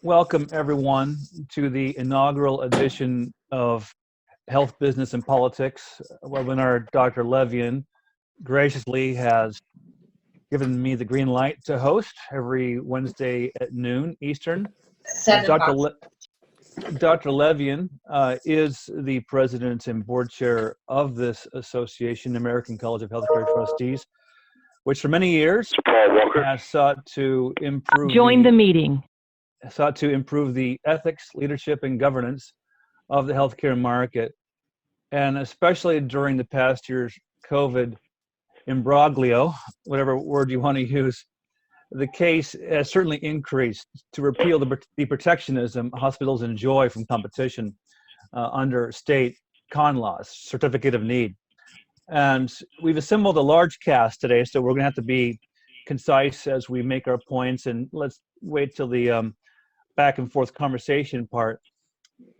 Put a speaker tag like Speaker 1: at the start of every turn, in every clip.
Speaker 1: Welcome, everyone, to the inaugural edition of Health, Business, and Politics, a webinar Dr. Levien graciously has given me the green light to host every Wednesday at noon Eastern. Dr. Levien is the president and board chair of this association, American College of Healthcare Trustees, which for many years has sought to improve the ethics, leadership, and governance of the healthcare market. And especially during the past year's COVID imbroglio, whatever word you want to use, the case has certainly increased to repeal the protectionism hospitals enjoy from competition under state con laws, certificate of need. And we've assembled a large cast today, so we're going to have to be concise as we make our points, and let's wait till the back and forth conversation part.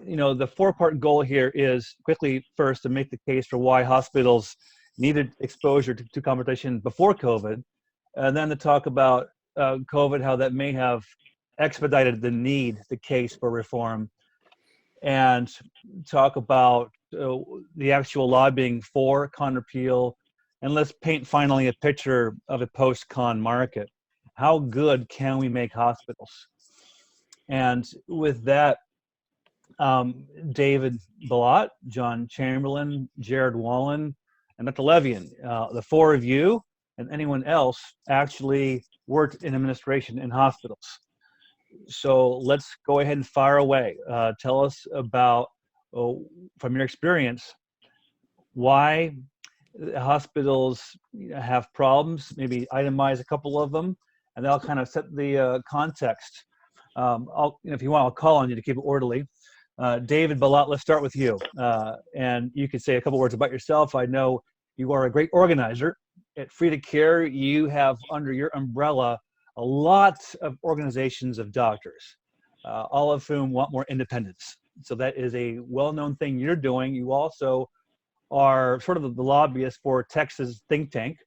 Speaker 1: You know, the four-part goal here is quickly first to make the case for why hospitals needed exposure to competition before COVID, and then to talk about COVID, how that may have expedited the case for reform, and talk about the actual lobbying for con repeal, and let's paint finally a picture of a post-con market. How good can we make hospitals? And with that, David Balat, John Chamberlain, Jared Wallen, and Dr. Levien, the four of you and anyone else actually worked in administration in hospitals. So let's go ahead and fire away. Tell us about, from your experience, why hospitals have problems, maybe itemize a couple of them, and that'll kind of set the context. If you want, I'll call on you to keep it orderly. David Balat, let's start with you. And you could say a couple words about yourself. I know you are a great organizer. At Free to Care, you have under your umbrella a lot of organizations of doctors, all of whom want more independence. So that is a well-known thing you're doing. You also are sort of the lobbyist for Texas think tank,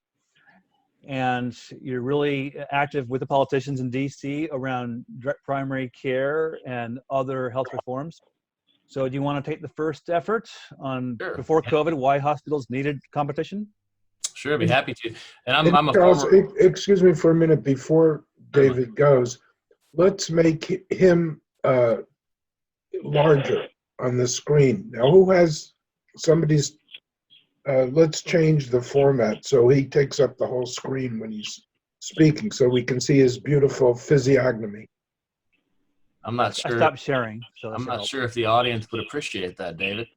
Speaker 1: and you're really active with the politicians in DC around direct primary care and other health reforms. So do you want to take the first effort on before COVID, why hospitals needed competition?
Speaker 2: Sure, I'd be happy to. And I'm a
Speaker 3: Charles,
Speaker 2: former...
Speaker 3: excuse me for a minute before David goes. Let's make him larger on the screen. Now, who has somebody's? Let's change the format so he takes up the whole screen when he's speaking, so we can see his beautiful physiognomy.
Speaker 2: I'm not sure.
Speaker 1: I stopped sharing. So
Speaker 2: I'm not sure if the audience would appreciate that, David.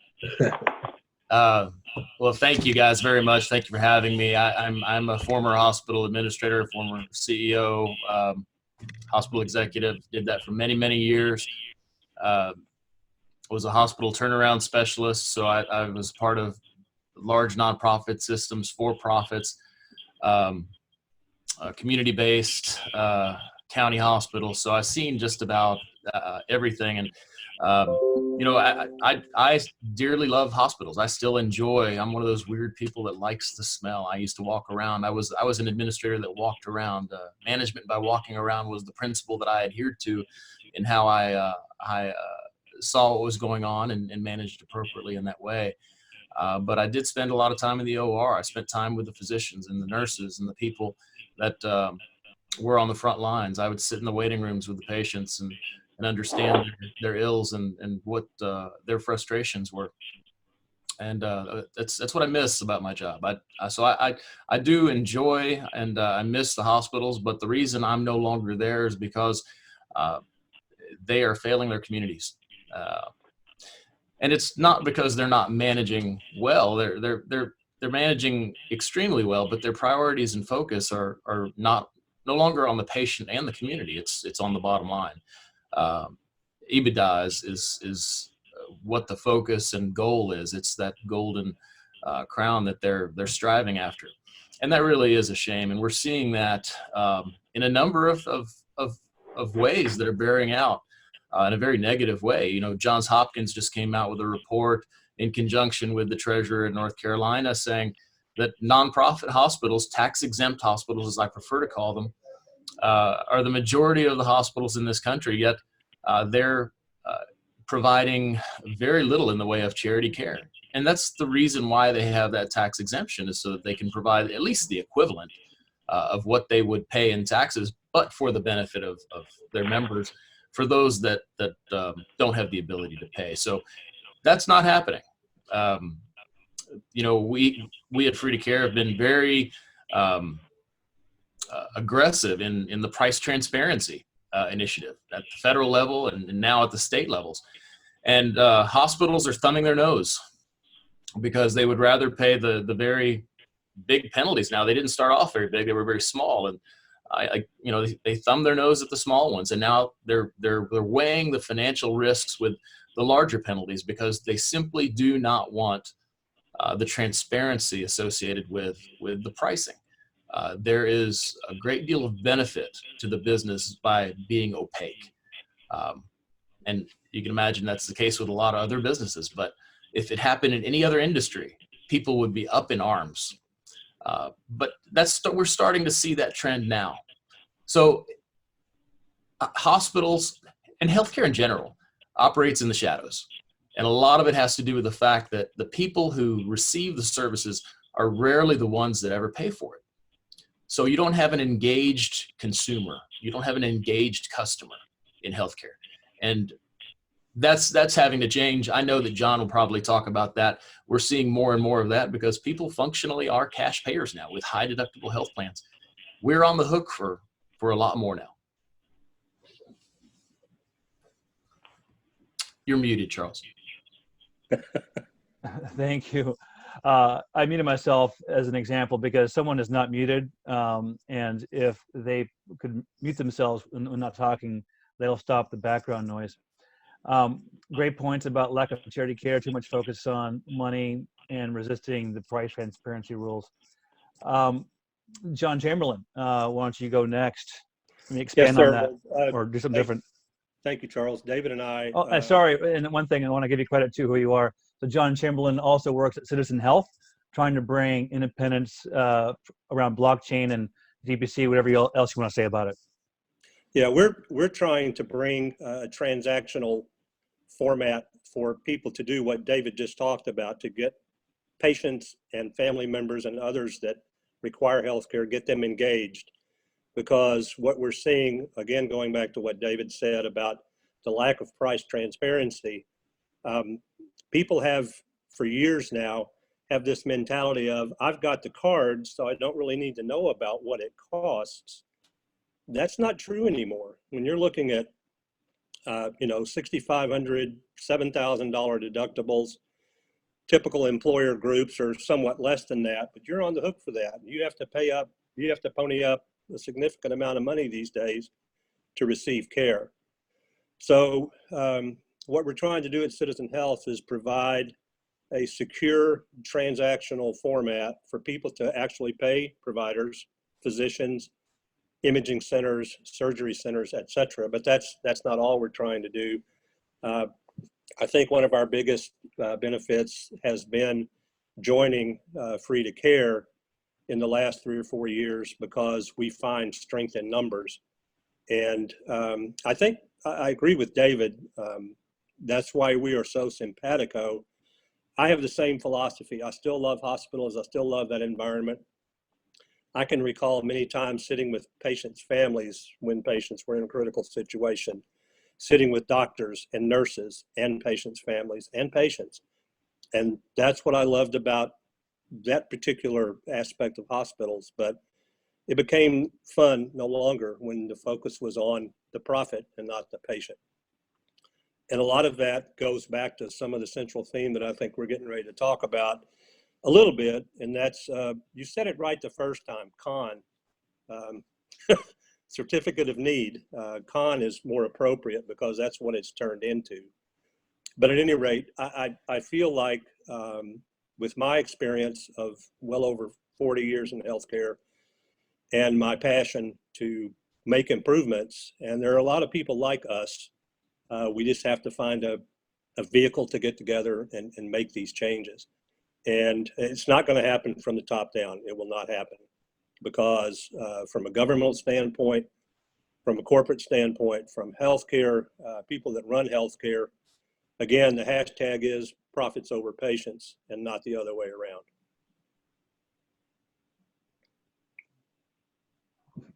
Speaker 2: Well, thank you guys very much. Thank you for having me. I'm a former hospital administrator, former CEO, hospital executive. Did that for many, many years. Was a hospital turnaround specialist, so I was part of large nonprofit systems, for-profits, community-based, county hospitals. So I've seen just about everything. And you know, I dearly love hospitals. I still enjoy. I'm one of those weird people that likes the smell. I used to walk around. I was an administrator that walked around. Management by walking around was the principle that I adhered to in how I saw what was going on and managed appropriately in that way. But I did spend a lot of time in the OR. I spent time with the physicians and the nurses and the people that were on the front lines. I would sit in the waiting rooms with the patients and understand their ills and what their frustrations were. And that's what I miss about my job. So I do enjoy and I miss the hospitals, but the reason I'm no longer there is because they are failing their communities. And it's not because they're not managing well. They're managing extremely well, but their priorities and focus are no longer on the patient and the community. It's on the bottom line. EBITDA is what the focus and goal is. It's that golden crown that they're striving after, and that really is a shame. And we're seeing that in a number of ways that are bearing out in a very negative way. You know, Johns Hopkins just came out with a report in conjunction with the treasurer in North Carolina saying that nonprofit hospitals, tax-exempt hospitals, as I prefer to call them, are the majority of the hospitals in this country, yet they're providing very little in the way of charity care. And that's the reason why they have that tax exemption, is so that they can provide at least the equivalent of what they would pay in taxes, but for the benefit of their members, for those that don't have the ability to pay. So that's not happening. You know, we at Free to Care have been very aggressive in the price transparency initiative at the federal level and now at the state levels. And hospitals are thumbing their nose because they would rather pay the very big penalties. Now, they didn't start off very big; they were very small, and you know, they thumb their nose at the small ones, and now they're weighing the financial risks with the larger penalties because they simply do not want the transparency associated with the pricing. There is a great deal of benefit to the business by being opaque. And you can imagine that's the case with a lot of other businesses. But if it happened in any other industry, people would be up in arms. But we're starting to see that trend now. So hospitals and healthcare in general operates in the shadows. And a lot of it has to do with the fact that the people who receive the services are rarely the ones that ever pay for it. So you don't have an engaged consumer. You don't have an engaged customer in healthcare. And that's having to change. I know that John will probably talk about that. We're seeing more and more of that because people functionally are cash payers now with high deductible health plans. We're on the hook for a lot more now. You're muted, Charles.
Speaker 1: Thank you. I muted myself as an example because someone is not muted, and if they could mute themselves when not talking, they'll stop the background noise. Great points about lack of charity care, too much focus on money, and resisting the price transparency rules. John Chamberlain, why don't you go next? Let me expand on that or do something different.
Speaker 4: Thank you, Charles. David and I.
Speaker 1: Oh, sorry. And one thing, I want to give you credit to who you are. So John Chamberlain also works at Citizen Health, trying to bring independence around blockchain and DPC, whatever else you want to say about it.
Speaker 4: Yeah, we're trying to bring a transactional format for people to do what David just talked about, to get patients and family members and others that require healthcare, get them engaged. Because what we're seeing, again, going back to what David said about the lack of price transparency, people have for years now have this mentality of, I've got the card, so I don't really need to know about what it costs. That's not true anymore. When you're looking at, $6,500, $7,000 deductibles, typical employer groups are somewhat less than that, but you're on the hook for that. You have to pay up, you have to pony up a significant amount of money these days to receive care. So what we're trying to do at Citizen Health is provide a secure transactional format for people to actually pay providers, physicians, imaging centers, surgery centers, et cetera. But that's not all we're trying to do. I think one of our biggest benefits has been joining Free to Care in the last 3 or 4 years, because we find strength in numbers. And I think I agree with David. That's why we are so simpatico. I have the same philosophy. I still love hospitals. I still love that environment. I can recall many times sitting with patients' families when patients were in a critical situation, sitting with doctors and nurses and patients' families and patients. And that's what I loved about that particular aspect of hospitals. But it became fun no longer when the focus was on the profit and not the patient. And a lot of that goes back to some of the central theme that I think we're getting ready to talk about a little bit. And that's, you said it right the first time, CON, certificate of need. CON is more appropriate because that's what it's turned into. But at any rate, I feel like with my experience of well over 40 years in healthcare and my passion to make improvements, and there are a lot of people like us, we just have to find a vehicle to get together and make these changes. And it's not going to happen from the top down. It will not happen because from a governmental standpoint, from a corporate standpoint, from healthcare, people that run healthcare, again, the hashtag is profits over patients and not the other way around.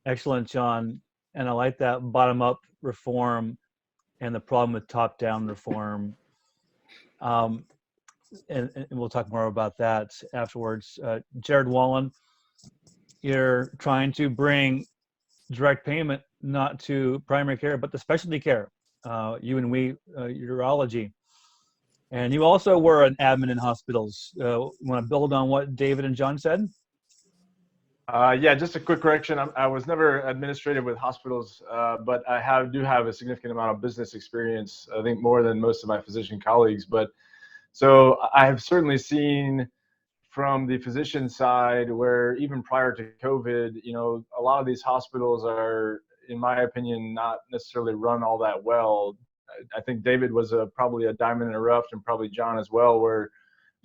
Speaker 1: Excellent, John. And I like that bottom-up reform and the problem with top-down reform. And we'll talk more about that afterwards. Jared Wallen, you're trying to bring direct payment not to primary care, but to specialty care, you and we, urology. And you also were an admin in hospitals. Want to build on what David and John said?
Speaker 5: Yeah, just a quick correction. I was never administrative with hospitals, but I do have a significant amount of business experience, I think more than most of my physician colleagues. But so I have certainly seen from the physician side where even prior to COVID, a lot of these hospitals are, in my opinion, not necessarily run all that well. I think David was probably a diamond in the rough, and probably John as well, where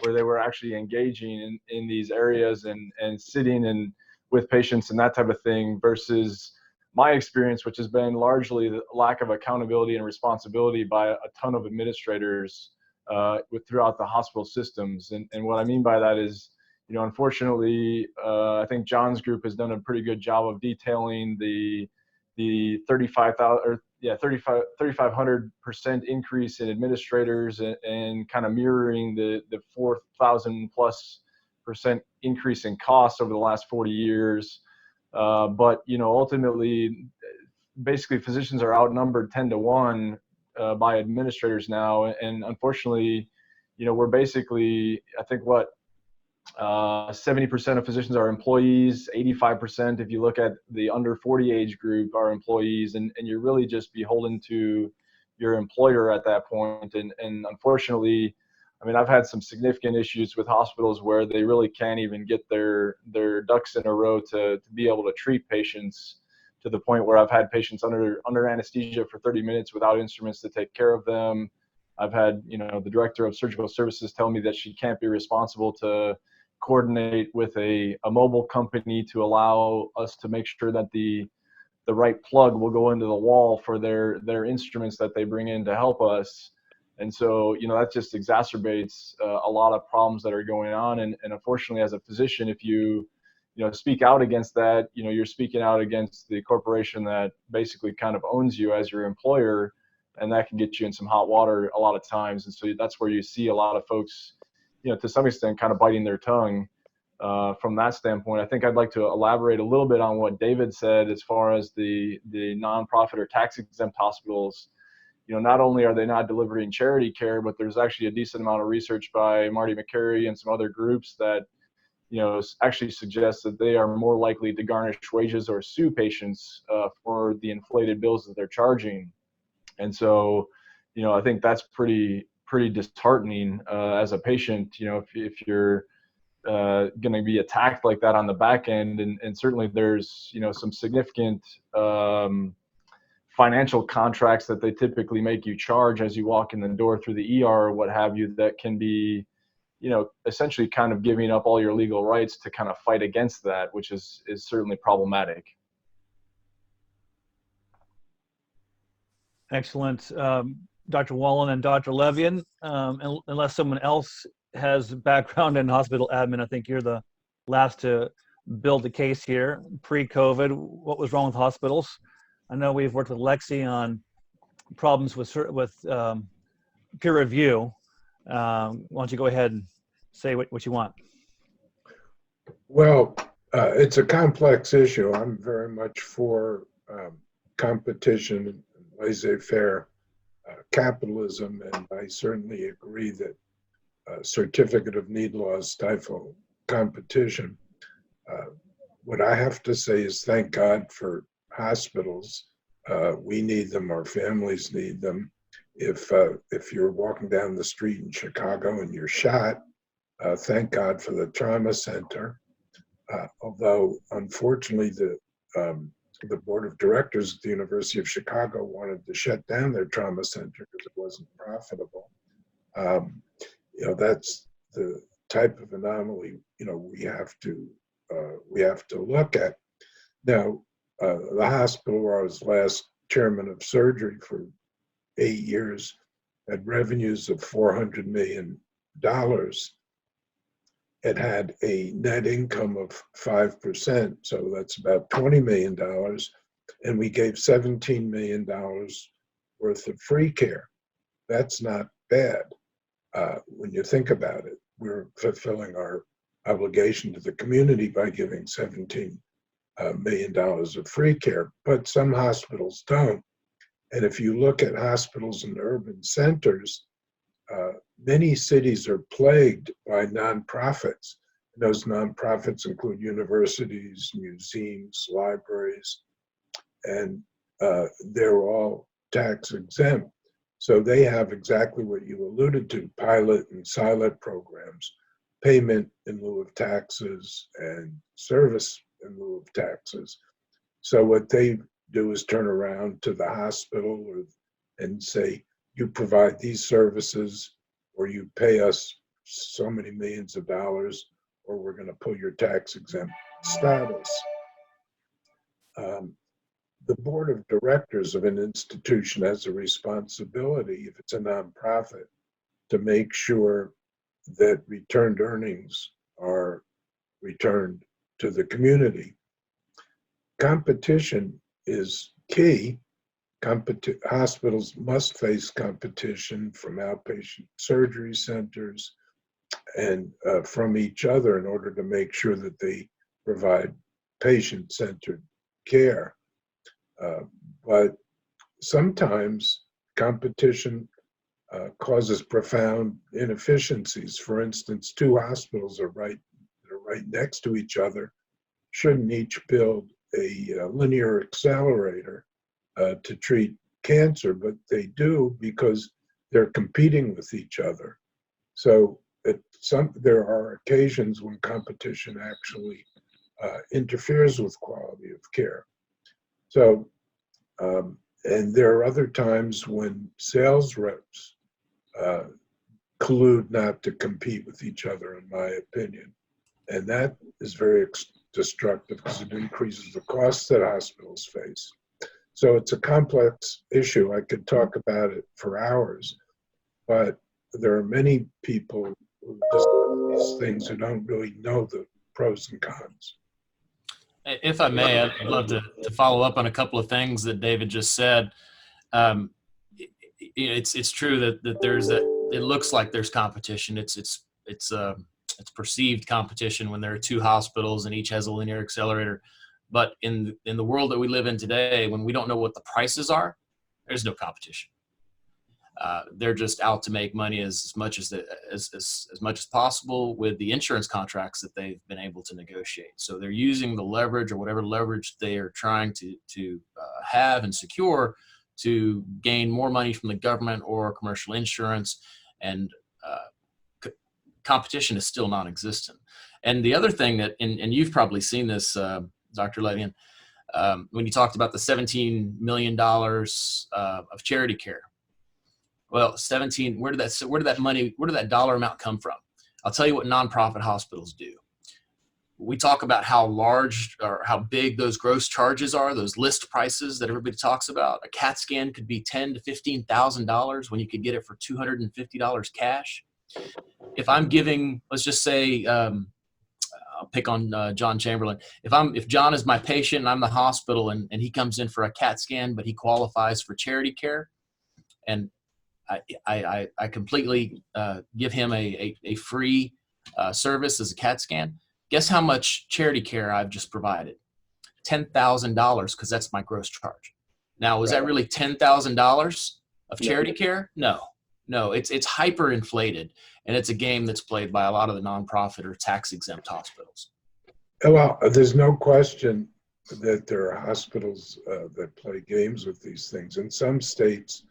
Speaker 5: they were actually engaging in these areas and sitting and with patients and that type of thing, versus my experience, which has been largely the lack of accountability and responsibility by a ton of administrators throughout the hospital systems. And what I mean by that is, unfortunately, I think John's group has done a pretty good job of detailing the 3,500% increase in administrators and kind of mirroring the 4,000+% increase in costs over the last 40 years. But ultimately, basically, physicians are outnumbered 10-1 by administrators now, and unfortunately, we're basically, I think 70% of physicians are employees, 85% if you look at the under 40 age group are employees, and you're really just beholden to your employer at that point. And unfortunately, I mean, I've had some significant issues with hospitals where they really can't even get their ducks in a row to be able to treat patients, to the point where I've had patients under anesthesia for 30 minutes without instruments to take care of them. I've had, the director of surgical services tell me that she can't be responsible to coordinate with a mobile company to allow us to make sure that the right plug will go into the wall for their instruments that they bring in to help us. And so, that just exacerbates a lot of problems that are going on. And unfortunately, as a physician, if you speak out against that, you're speaking out against the corporation that basically kind of owns you as your employer, and that can get you in some hot water a lot of times. And so that's where you see a lot of folks, to some extent, kind of biting their tongue from that standpoint. I think I'd like to elaborate a little bit on what David said as far as the nonprofit or tax-exempt hospitals. Not only are they not delivering charity care, but there's actually a decent amount of research by Marty McCary and some other groups that, actually suggests that they are more likely to garnish wages or sue patients for the inflated bills that they're charging. And so, I think that's pretty disheartening as a patient, if you're going to be attacked like that on the back end. And certainly there's, some significant financial contracts that they typically make you charge as you walk in the door through the ER or what have you, that can be, essentially kind of giving up all your legal rights to kind of fight against that, which is certainly problematic.
Speaker 1: Excellent. Dr. Wallen and Dr. Levien, unless someone else has background in hospital admin, I think you're the last to build a case here. Pre-COVID, what was wrong with hospitals? I know we've worked with Lexi on problems with peer review. Why don't you go ahead and say what you want?
Speaker 3: Well, it's a complex issue. I'm very much for competition and laissez-faire capitalism, and I certainly agree that certificate of need laws stifle competition. What I have to say is thank God for hospitals. We need them, our families need them. if you're walking down the street in Chicago and you're shot, thank God for the trauma center. Although unfortunately the board of directors at the University of Chicago wanted to shut down their trauma center because it wasn't profitable. That's the type of anomaly we have to look at. Now, the hospital where I was last chairman of surgery for 8 years had revenues of $400 million. It had a net income of 5%, so that's about $20 million, and we gave $17 million worth of free care. That's not bad when you think about it. We're fulfilling our obligation to the community by giving $17 million of free care, but some hospitals don't. And if you look at hospitals in urban centers, many cities are plagued by nonprofits. And those nonprofits include universities, museums, libraries, and they're all tax exempt. So they have exactly what you alluded to, pilot and silent programs, payment in lieu of taxes and service in lieu of taxes. So what they do is turn around to the hospital and say, you provide these services, or you pay us so many millions of dollars, or we're going to pull your tax exempt status. The board of directors of an institution has a responsibility, if it's a nonprofit, to make sure that returned earnings are returned to the community. Competition is key. Hospitals must face competition from outpatient surgery centers and from each other in order to make sure that they provide patient-centered care. But sometimes competition causes profound inefficiencies. For instance, two hospitals are right next to each other, shouldn't each build a linear accelerator to treat cancer, but they do because they're competing with each other. So there are occasions when competition actually interferes with quality of care. So, and there are other times when sales reps collude not to compete with each other, in my opinion. And that is very destructive because it increases the costs that hospitals face. So it's a complex issue. I could talk about it for hours, but there are many people who discuss these things who don't really know the pros and cons.
Speaker 2: If I may, I'd love to follow up on a couple of things that David just said. It's true that there's it looks like there's competition. It's perceived competition when there are two hospitals and each has a linear accelerator. But in the world that we live in today, when we don't know what the prices are, there's no competition. They're just out to make money as much as possible with the insurance contracts that they've been able to negotiate. So they're using the leverage or whatever leverage they are trying to have and secure to gain more money from the government or commercial insurance, and competition is still non-existent. And the other thing that, and you've probably seen this, Dr. Levien, when you talked about the $17 million of charity care. Well, 17, where did that dollar amount come from? I'll tell you what nonprofit hospitals do. We talk about how large or how big those gross charges are, those list prices that everybody talks about. A CAT scan could be $10,000 to $15,000 when you could get it for $250 cash. If I'm giving, let's just say, I'll pick on John Chamberlain. If John is my patient and I'm the hospital and he comes in for a CAT scan, but he qualifies for charity care, and I completely give him a free service as a CAT scan. Guess how much charity care I've just provided? $10,000, because that's my gross charge. Now, is that really $10,000 of charity care? No, it's hyper inflated, and it's a game that's played by a lot of the nonprofit or tax exempt hospitals.
Speaker 3: Well, there's no question that there are hospitals that play games with these things. In some states,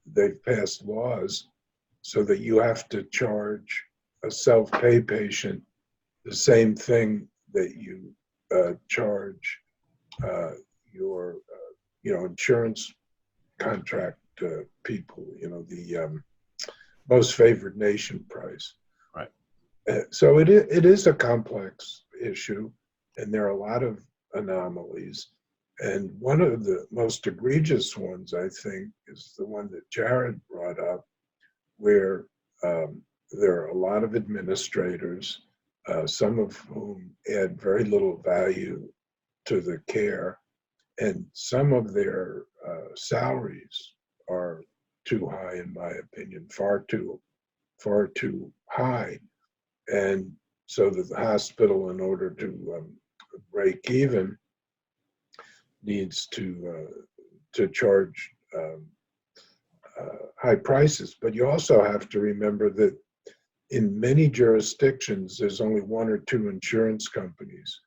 Speaker 3: they've passed laws so that you have to charge a self-pay patient the same thing that you charge your insurance contract people, the most favored nation price.
Speaker 2: Right.
Speaker 3: So it is a complex issue, and there are a lot of anomalies. And one of the most egregious ones, I think, is the one that Jared brought up, where there are a lot of administrators, some of whom add very little value to the care, and some of their salaries are too high, in my opinion, far too high. And so that the hospital, in order to break even, needs to charge high prices. But you also have to remember that in many jurisdictions, there's only one or two insurance companies.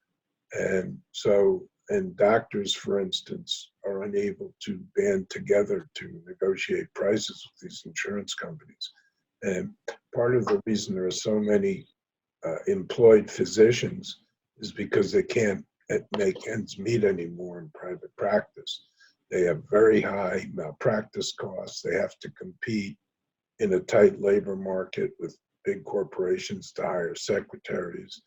Speaker 3: And doctors, for instance, are unable to band together to negotiate prices with these insurance companies. And part of the reason there are so many employed physicians is because they can't make ends meet anymore in private practice. They have very high malpractice costs. They have to compete in a tight labor market with big corporations to hire secretaries.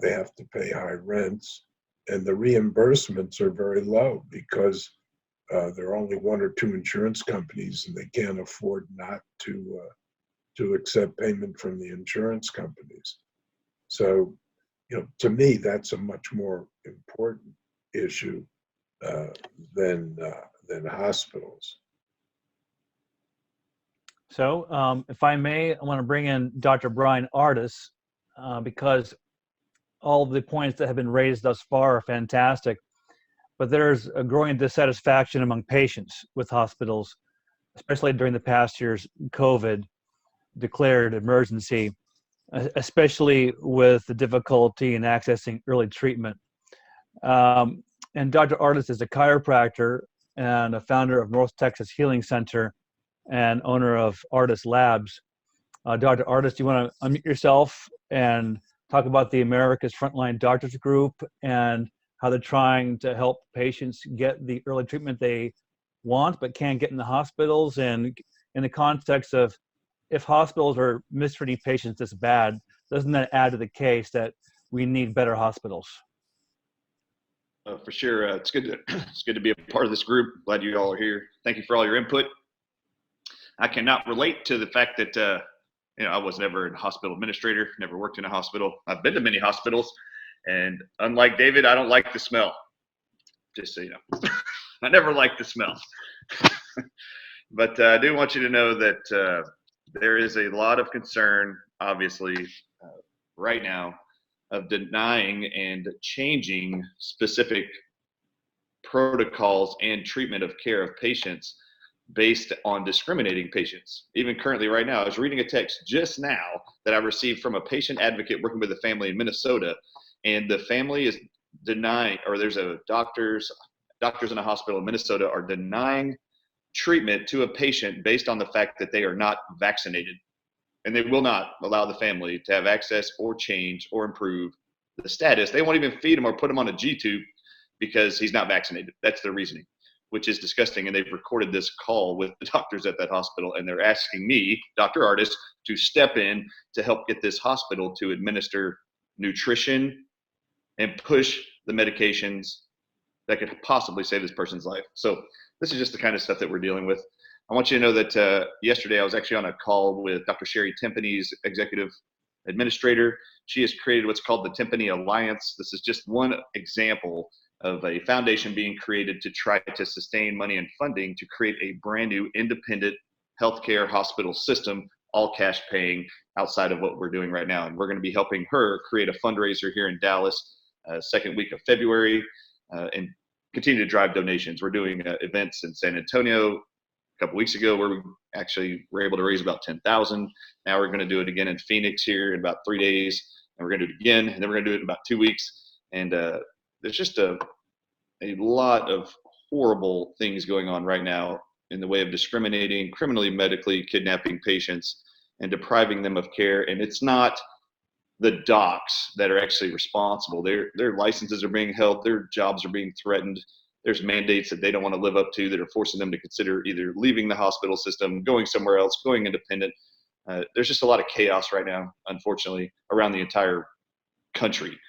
Speaker 3: They have to pay high rents, and the reimbursements are very low because there are only one or two insurance companies, and they can't afford not to accept payment from the insurance companies. So, to me, that's a much more important issue than hospitals.
Speaker 1: So, if I may, I want to bring in Dr. Bryan Ardis because all of the points that have been raised thus far are fantastic, but there's a growing dissatisfaction among patients with hospitals, especially during the past year's COVID declared emergency, especially with the difficulty in accessing early treatment. And Dr. Ardis is a chiropractor and a founder of North Texas Healing Center and owner of Ardis Labs. Dr. Ardis, do you want to unmute yourself and talk about the America's Frontline Doctors Group and how they're trying to help patients get the early treatment they want but can't get in the hospitals, and in the context of if hospitals are mistreating patients this bad, doesn't that add to the case that we need better hospitals?
Speaker 6: For sure. It's good to be a part of this group. Glad you all are here. Thank you for all your input. I cannot relate to the fact that I was never a hospital administrator, never worked in a hospital. I've been to many hospitals, and unlike David, I don't like the smell. Just so you know, I never liked the smell. But I do want you to know that there is a lot of concern, obviously, right now, of denying and changing specific protocols and treatment of care of patients based on discriminating patients. Even currently right now, I was reading a text just now that I received from a patient advocate working with a family in Minnesota, and the family is denying, or there's a doctors in a hospital in Minnesota are denying treatment to a patient based on the fact that they are not vaccinated. And they will not allow the family to have access or change or improve the status. They won't even feed him or put him on a G-tube because he's not vaccinated. That's their reasoning, which is disgusting. And they've recorded this call with the doctors at that hospital, and they're asking me, Dr. Ardis, to step in to help get this hospital to administer nutrition and push the medications that could possibly save this person's life. So this is just the kind of stuff that we're dealing with. I want you to know that yesterday I was actually on a call with Dr. Sherry Timpany's executive administrator. She has created what's called the Timpany Alliance. This is just one example of a foundation being created to try to sustain money and funding to create a brand new independent healthcare hospital system, all cash paying, outside of what we're doing right now. And we're going to be helping her create a fundraiser here in Dallas, second week of February, and continue to drive donations. We're doing events in San Antonio a couple weeks ago where we actually were able to raise about $10,000. Now we're going to do it again in Phoenix here in about 3 days, and we're going to do it again, and then we're going to do it in about 2 weeks. And there's just a lot of horrible things going on right now in the way of discriminating, criminally, medically kidnapping patients and depriving them of care. And it's not the docs that are actually responsible. Their licenses are being held, their jobs are being threatened. There's mandates that they don't want to live up to that are forcing them to consider either leaving the hospital system, going somewhere else, going independent. There's just a lot of chaos right now, unfortunately, around the entire country.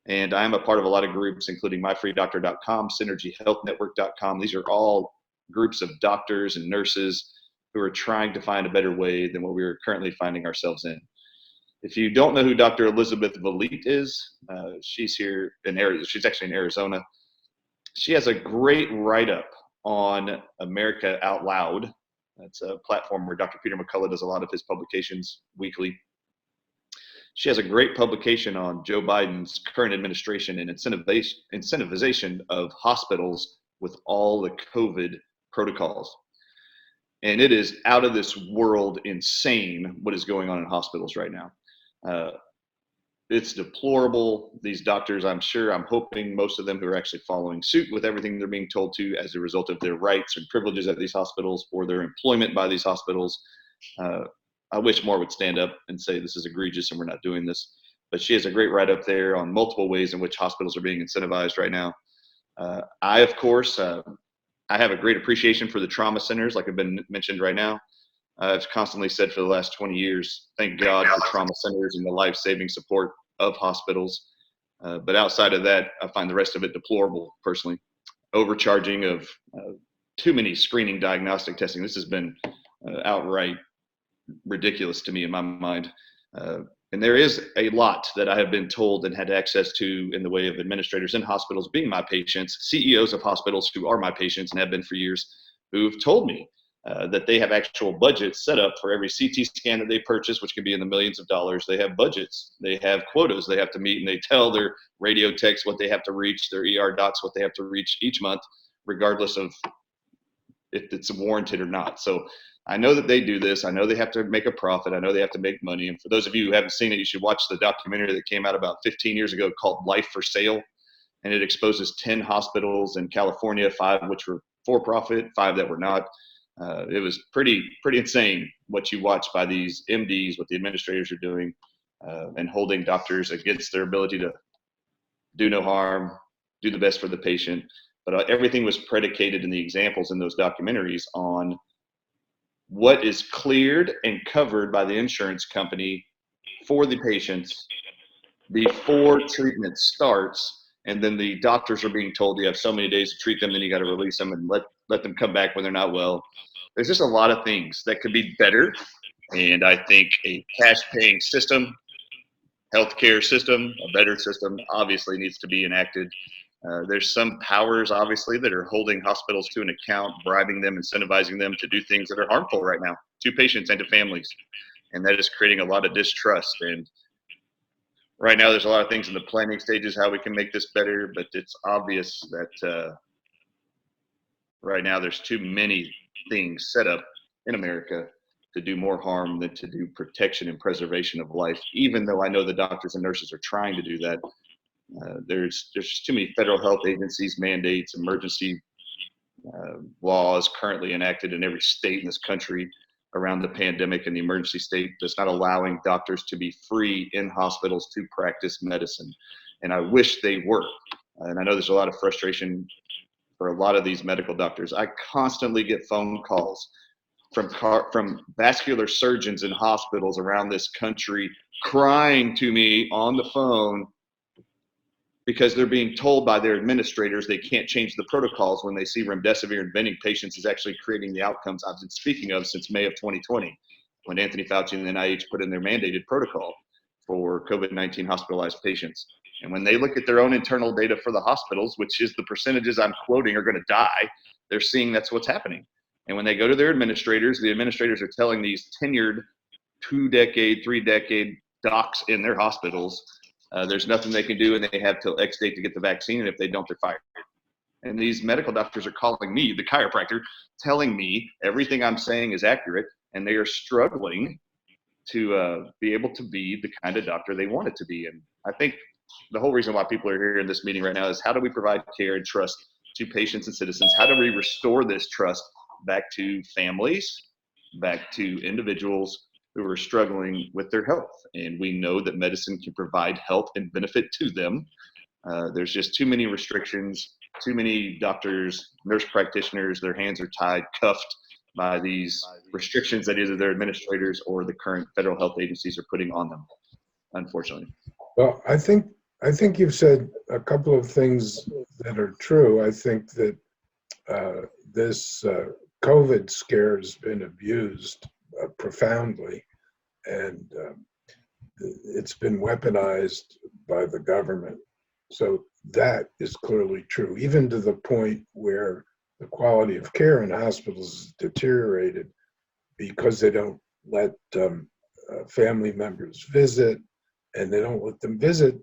Speaker 6: And I'm a part of a lot of groups, including myfreedoctor.com, synergyhealthnetwork.com. These are all groups of doctors and nurses who are trying to find a better way than what we're currently finding ourselves in. If you don't know who Dr. Elizabeth Balat is, she's here in Arizona. She's actually in Arizona. She has a great write-up on America Out Loud. That's a platform where Dr. Peter McCullough does a lot of his publications weekly. She has a great publication on Joe Biden's current administration and incentivization of hospitals with all the COVID protocols. And it is out of this world insane what is going on in hospitals right now. It's deplorable. These doctors, I'm hoping most of them who are actually following suit with everything they're being told to as a result of their rights and privileges at these hospitals or their employment by these hospitals. I wish more would stand up and say this is egregious and we're not doing this. But she has a great write-up there on multiple ways in which hospitals are being incentivized right now. I, of course, I have a great appreciation for the trauma centers, like I've been mentioned right now. I've constantly said for the last 20 years, thank God for trauma centers and the life-saving support of hospitals. But outside of that, I find the rest of it deplorable, personally. Overcharging of too many screening diagnostic testing. This has been outright ridiculous to me in my mind. And there is a lot that I have been told and had access to in the way of administrators in hospitals being my patients, CEOs of hospitals who are my patients and have been for years, who've told me that they have actual budgets set up for every CT scan that they purchase, which can be in the millions of dollars. They have budgets, they have quotas they have to meet, and they tell their radio techs what they have to reach, their ER docs what they have to reach each month, regardless of if it's warranted or not. So I know that they do this. I know they have to make a profit. I know they have to make money. And for those of you who haven't seen it, you should watch the documentary that came out about 15 years ago called Life for Sale. And it exposes 10 hospitals in California, 5 which were for-profit, 5 that were not. It was pretty insane what you watch by these MDs, what the administrators are doing, and holding doctors against their ability to do no harm, do the best for the patient. But everything was predicated in the examples in those documentaries on what is cleared and covered by the insurance company for the patients before treatment starts. And then the doctors are being told you have so many days to treat them, then you got to release them and let them come back when they're not well. There's just a lot of things that could be better. And I think a cash paying system, healthcare system, a better system obviously needs to be enacted. There's some powers obviously that are holding hospitals to an account, bribing them, incentivizing them to do things that are harmful right now to patients and to families. And that is creating a lot of distrust. And right now there's a lot of things in the planning stages how we can make this better, but it's obvious that right now there's too many things set up in America to do more harm than to do protection and preservation of life, even though I know the doctors and nurses are trying to do that. There's just too many federal health agencies, mandates, emergency laws currently enacted in every state in this country around the pandemic and the emergency state that's not allowing doctors to be free in hospitals to practice medicine. And I wish they were. And I know there's a lot of frustration for a lot of these medical doctors. I constantly get phone calls from vascular surgeons in hospitals around this country crying to me on the phone because they're being told by their administrators they can't change the protocols when they see remdesivir in venting patients is actually creating the outcomes I've been speaking of since May of 2020, when Anthony Fauci and the NIH put in their mandated protocol for COVID-19 hospitalized patients. And when they look at their own internal data for the hospitals, which is the percentages I'm quoting are going to die, they're seeing that's what's happening. And when they go to their administrators, the administrators are telling these tenured 2-decade, 3-decade docs in their hospitals, there's nothing they can do and they have till X date to get the vaccine, and if they don't, they're fired. And these medical doctors are calling me, the chiropractor, telling me everything I'm saying is accurate, and they are struggling to be able to be the kind of doctor they want it to be. And I think the whole reason why people are here in this meeting right now is how do we provide care and trust to patients and citizens? How do we restore this trust back to families, back to individuals who are struggling with their health. And we know that medicine can provide health and benefit to them. There's just too many restrictions, too many doctors, nurse practitioners, their hands are tied, cuffed by these restrictions that either their administrators or the current federal health agencies are putting on them, unfortunately.
Speaker 3: Well, I think you've said a couple of things that are true. I think that this COVID scare has been abused profoundly, and it's been weaponized by the government. So that is clearly true, even to the point where the quality of care in hospitals is deteriorated because they don't let family members visit, and they don't let them visit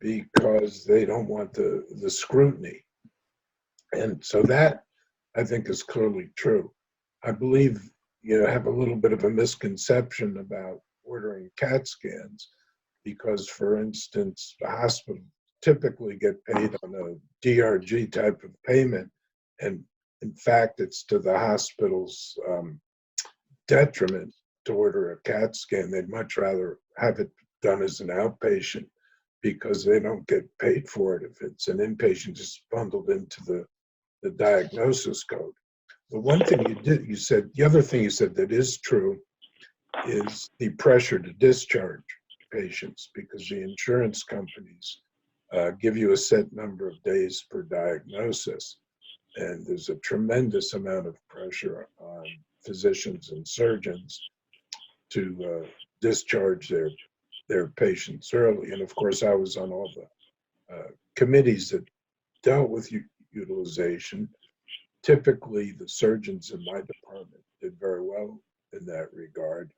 Speaker 3: because they don't want the scrutiny. And so that, I think, is clearly true. I believe you have a little bit of a misconception about ordering CAT scans because, for instance, the hospital typically get paid on a DRG type of payment, and in fact, it's to the hospital's detriment to order a CAT scan. They'd much rather have it done as an outpatient because they don't get paid for it if it's an inpatient just bundled into the diagnosis code. The one thing the other thing you said that is true is the pressure to discharge patients, because the insurance companies give you a set number of days per diagnosis. And there's a tremendous amount of pressure on physicians and surgeons to discharge their patients early. And of course, I was on all the committees that dealt with utilization. Typically, the surgeons in my department did very well in that regard.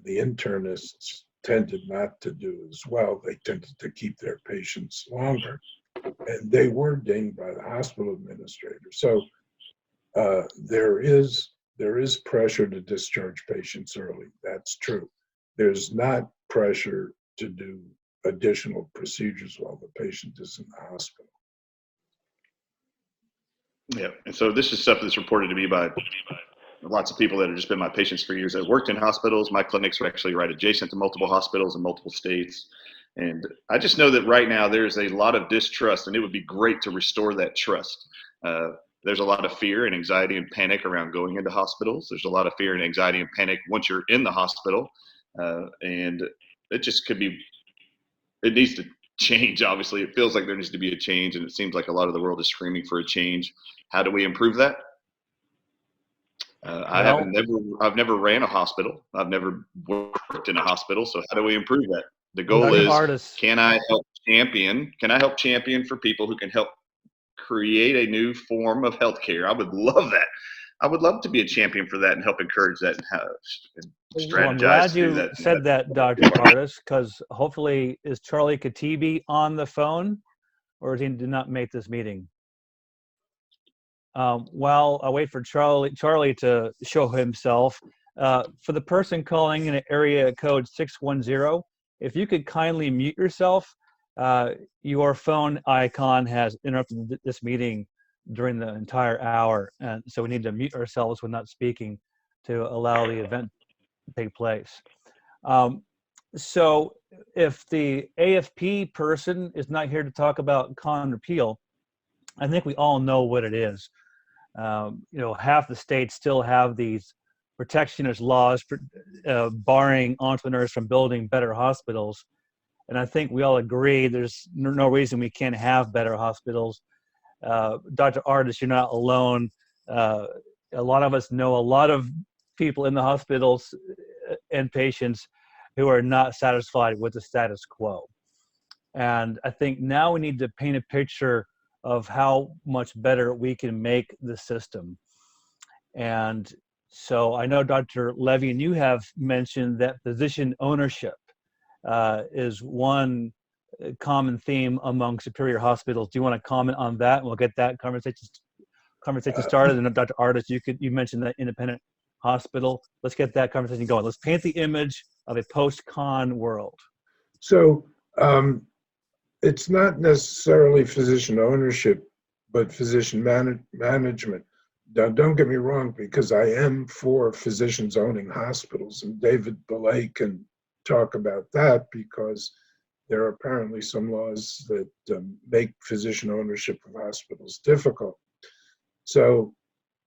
Speaker 3: The internists tended not to do as well. They tended to keep their patients longer, and they were dinged by the hospital administrator. So there is pressure to discharge patients early. That's true. There's not pressure to do additional procedures while the patient is in the hospital.
Speaker 6: Yeah, and so this is stuff that's reported to me by lots of people that have just been my patients for years. I've worked in hospitals. My clinics are actually right adjacent to multiple hospitals in multiple states. And I just know that right now there's a lot of distrust, and it would be great to restore that trust. There's a lot of fear and anxiety and panic around going into hospitals. There's a lot of fear and anxiety and panic once you're in the hospital. And it just could be, it needs to change. Obviously, it feels like there needs to be a change, and it seems like a lot of the world is screaming for a change. How do we improve that? I've never ran a hospital. I've never worked in a hospital. So how do we improve that? The goal is, can I help champion for people who can help create a new form of healthcare? I would love that. I would love to be a champion for that and help encourage that and strategize.
Speaker 1: Well, I'm glad you said that, Dr. Ardis, because hopefully, is Charlie Katibi on the phone, or did he not make this meeting? While I wait for Charlie to show himself, for the person calling in area code 610, if you could kindly mute yourself. Your phone icon has interrupted this meeting during the entire hour, and so we need to mute ourselves when not speaking to allow the event to take place. So if the AFP person is not here to talk about con repeal, I think we all know what it is. Half the states still have these protectionist laws barring entrepreneurs from building better hospitals. And I think we all agree there's no reason we can't have better hospitals. Dr. Ardis, you're not alone. A lot of us know a lot of people in the hospitals and patients who are not satisfied with the status quo. And I think now we need to paint a picture of how much better we can make the system. And so I know, Dr. Levien, you have mentioned that physician ownership is one common theme among superior hospitals. Do you want to comment on that? And we'll get that conversation started. And Dr. Ardis, you mentioned that independent hospital. Let's get that conversation going. Let's paint the image of a post-con world.
Speaker 3: So it's not necessarily physician ownership, but physician management. Now, don't get me wrong, because I am for physicians owning hospitals, and David Balat can talk about that because there are apparently some laws that make physician ownership of hospitals difficult. So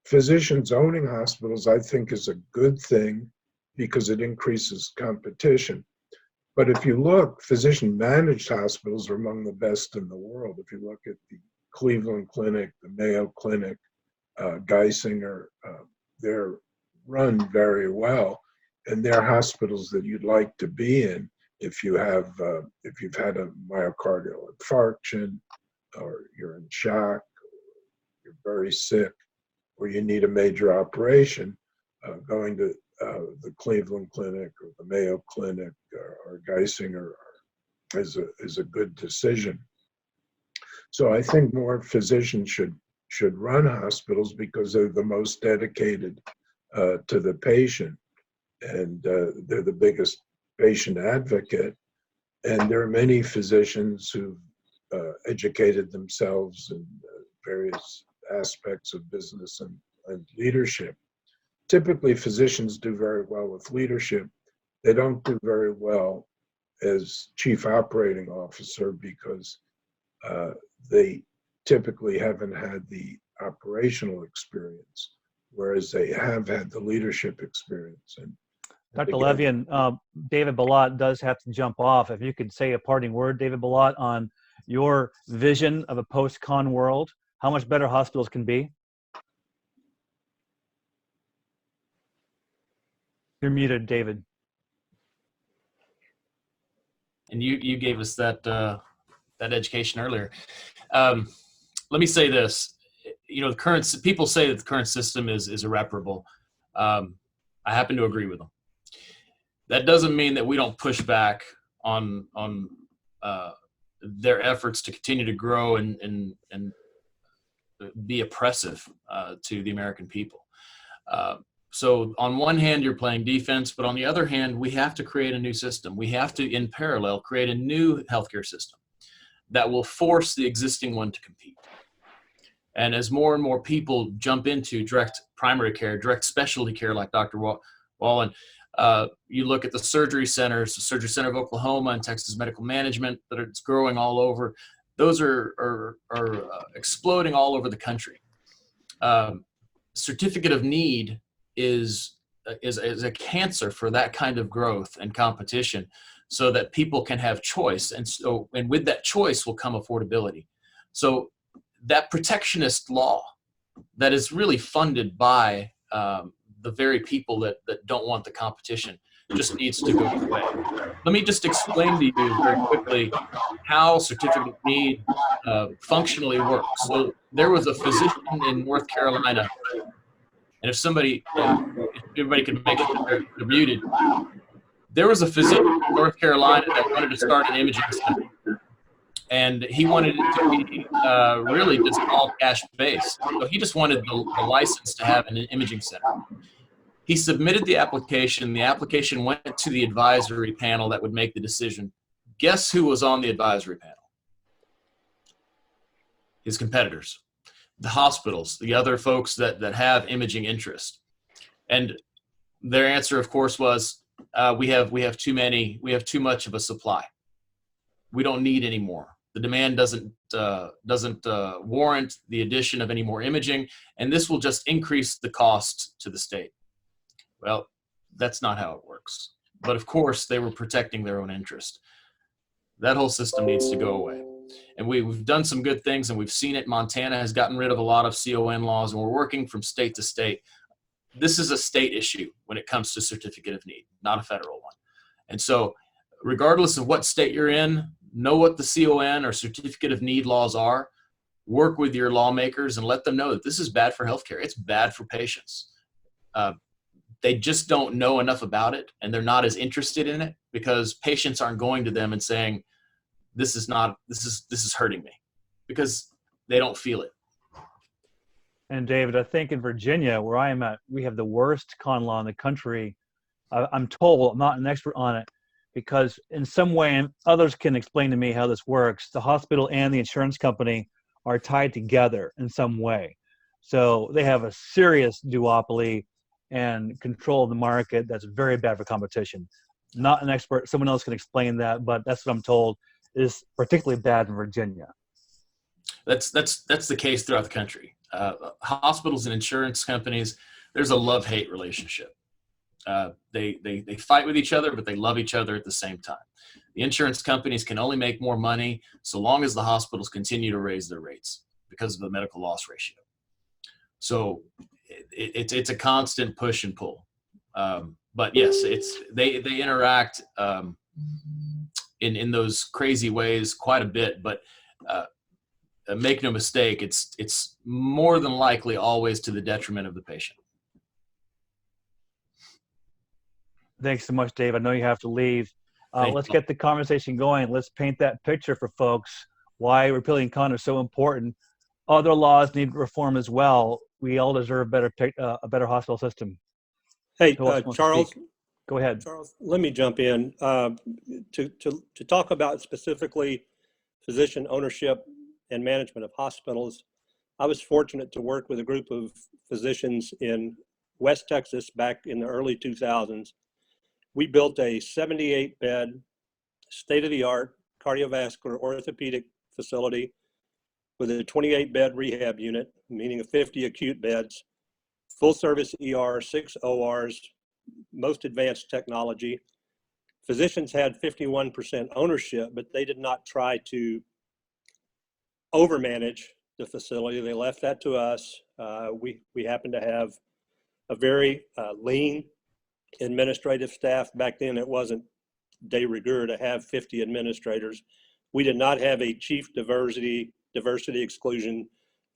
Speaker 3: physicians owning hospitals, I think, is a good thing because it increases competition. But if you look, physician-managed hospitals are among the best in the world. If you look at the Cleveland Clinic, the Mayo Clinic, Geisinger, they're run very well, and they're hospitals that you'd like to be in if you've had a myocardial infarction, or you're in shock, or you're very sick, or you need a major operation. Going to the Cleveland Clinic or the Mayo Clinic or Geisinger is a good decision. So I think more physicians should run hospitals because they're the most dedicated to the patient, and they're the biggest patient advocate. And there are many physicians who've educated themselves in various aspects of business and leadership. Typically, physicians do very well with leadership. They don't do very well as chief operating officer because they typically haven't had the operational experience, whereas they have had the leadership experience. And
Speaker 1: Dr.
Speaker 3: again,
Speaker 1: Levien, David Balat does have to jump off. If you could say a parting word, David Balat, on your vision of a post-con world, how much better hospitals can be. You're muted, David.
Speaker 2: And you gave us that that education earlier. Let me say this: you know, people say that the current system is irreparable. I happen to agree with them. That doesn't mean that we don't push back on their efforts to continue to grow and be oppressive to the American people. So on one hand, you're playing defense, but on the other hand, we have to create a new system. We have to, in parallel, create a new healthcare system that will force the existing one to compete. And as more and more people jump into direct primary care, direct specialty care, like Dr. Wallen, you look at the surgery centers, the Surgery Center of Oklahoma and Texas Medical Management, that it's growing all over. Those are exploding all over the country. Certificate of need is a cancer for that kind of growth and competition, so that people can have choice, and with that choice will come affordability. So that protectionist law that is really funded by the very people that don't want the competition just needs to go away. Let me just explain to you very quickly how certificate of need functionally works. So there was a physician in North Carolina, and if everybody can make sure they're muted. There was a physician in North Carolina that wanted to start an imaging center, and he wanted it to be really just all cash based. So he just wanted the license to have an imaging center. He submitted the application. The application went to the advisory panel that would make the decision. Guess who was on the advisory panel? His competitors, the hospitals, the other folks that have imaging interest. And their answer, of course, was, we have too much of a supply. We don't need any more. The demand doesn't warrant the addition of any more imaging, and this will just increase the cost to the state. Well, that's not how it works. But of course, they were protecting their own interest. That whole system needs to go away. And we've done some good things, and we've seen it. Montana has gotten rid of a lot of CON laws, and we're working from state to state. This is a state issue when it comes to certificate of need, not a federal one. And so regardless of what state you're in, know what the CON or certificate of need laws are, work with your lawmakers and let them know that this is bad for healthcare. It's bad for patients. They just don't know enough about it, and they're not as interested in it because patients aren't going to them and saying, this is hurting me, because they don't feel it.
Speaker 1: And David, I think in Virginia, where I am at, we have the worst con law in the country. I'm told, I'm not an expert on it, because in some way, and others can explain to me how this works, the hospital and the insurance company are tied together in some way. So they have a serious duopoly and control of the market that's very bad for competition. Not an expert, someone else can explain that, but that's what I'm told is particularly bad in Virginia.
Speaker 2: That's the case throughout the country. Hospitals and insurance companies, there's a love-hate relationship. They fight with each other, but they love each other at the same time. The insurance companies can only make more money so long as the hospitals continue to raise their rates because of the medical loss ratio. So it's a constant push and pull. But yes, they interact in those crazy ways quite a bit. But make no mistake, it's more than likely always to the detriment of the patient.
Speaker 1: Thanks so much, Dave. I know you have to leave. Let's
Speaker 2: You.
Speaker 1: get the conversation going. Let's paint that picture for folks, why repealing con is so important. Other laws need reform as well. We all deserve a better hospital system.
Speaker 4: Hey,
Speaker 1: Who else wants to
Speaker 4: Charles.
Speaker 1: speak? Go ahead.
Speaker 4: Charles, let me jump in to talk about specifically physician ownership and management of hospitals. I was fortunate to work with a group of physicians in West Texas back in the early 2000s. We built a 78-bed, state-of-the-art cardiovascular orthopedic facility with a 28-bed rehab unit, meaning 50 acute beds, full-service ER, 6 ORs, most advanced technology. Physicians had 51% ownership, but they did not try to overmanage the facility. They left that to us. We happen to have a very lean administrative staff. Back then, it wasn't de rigueur to have 50 administrators. We did not have a chief diversity exclusion,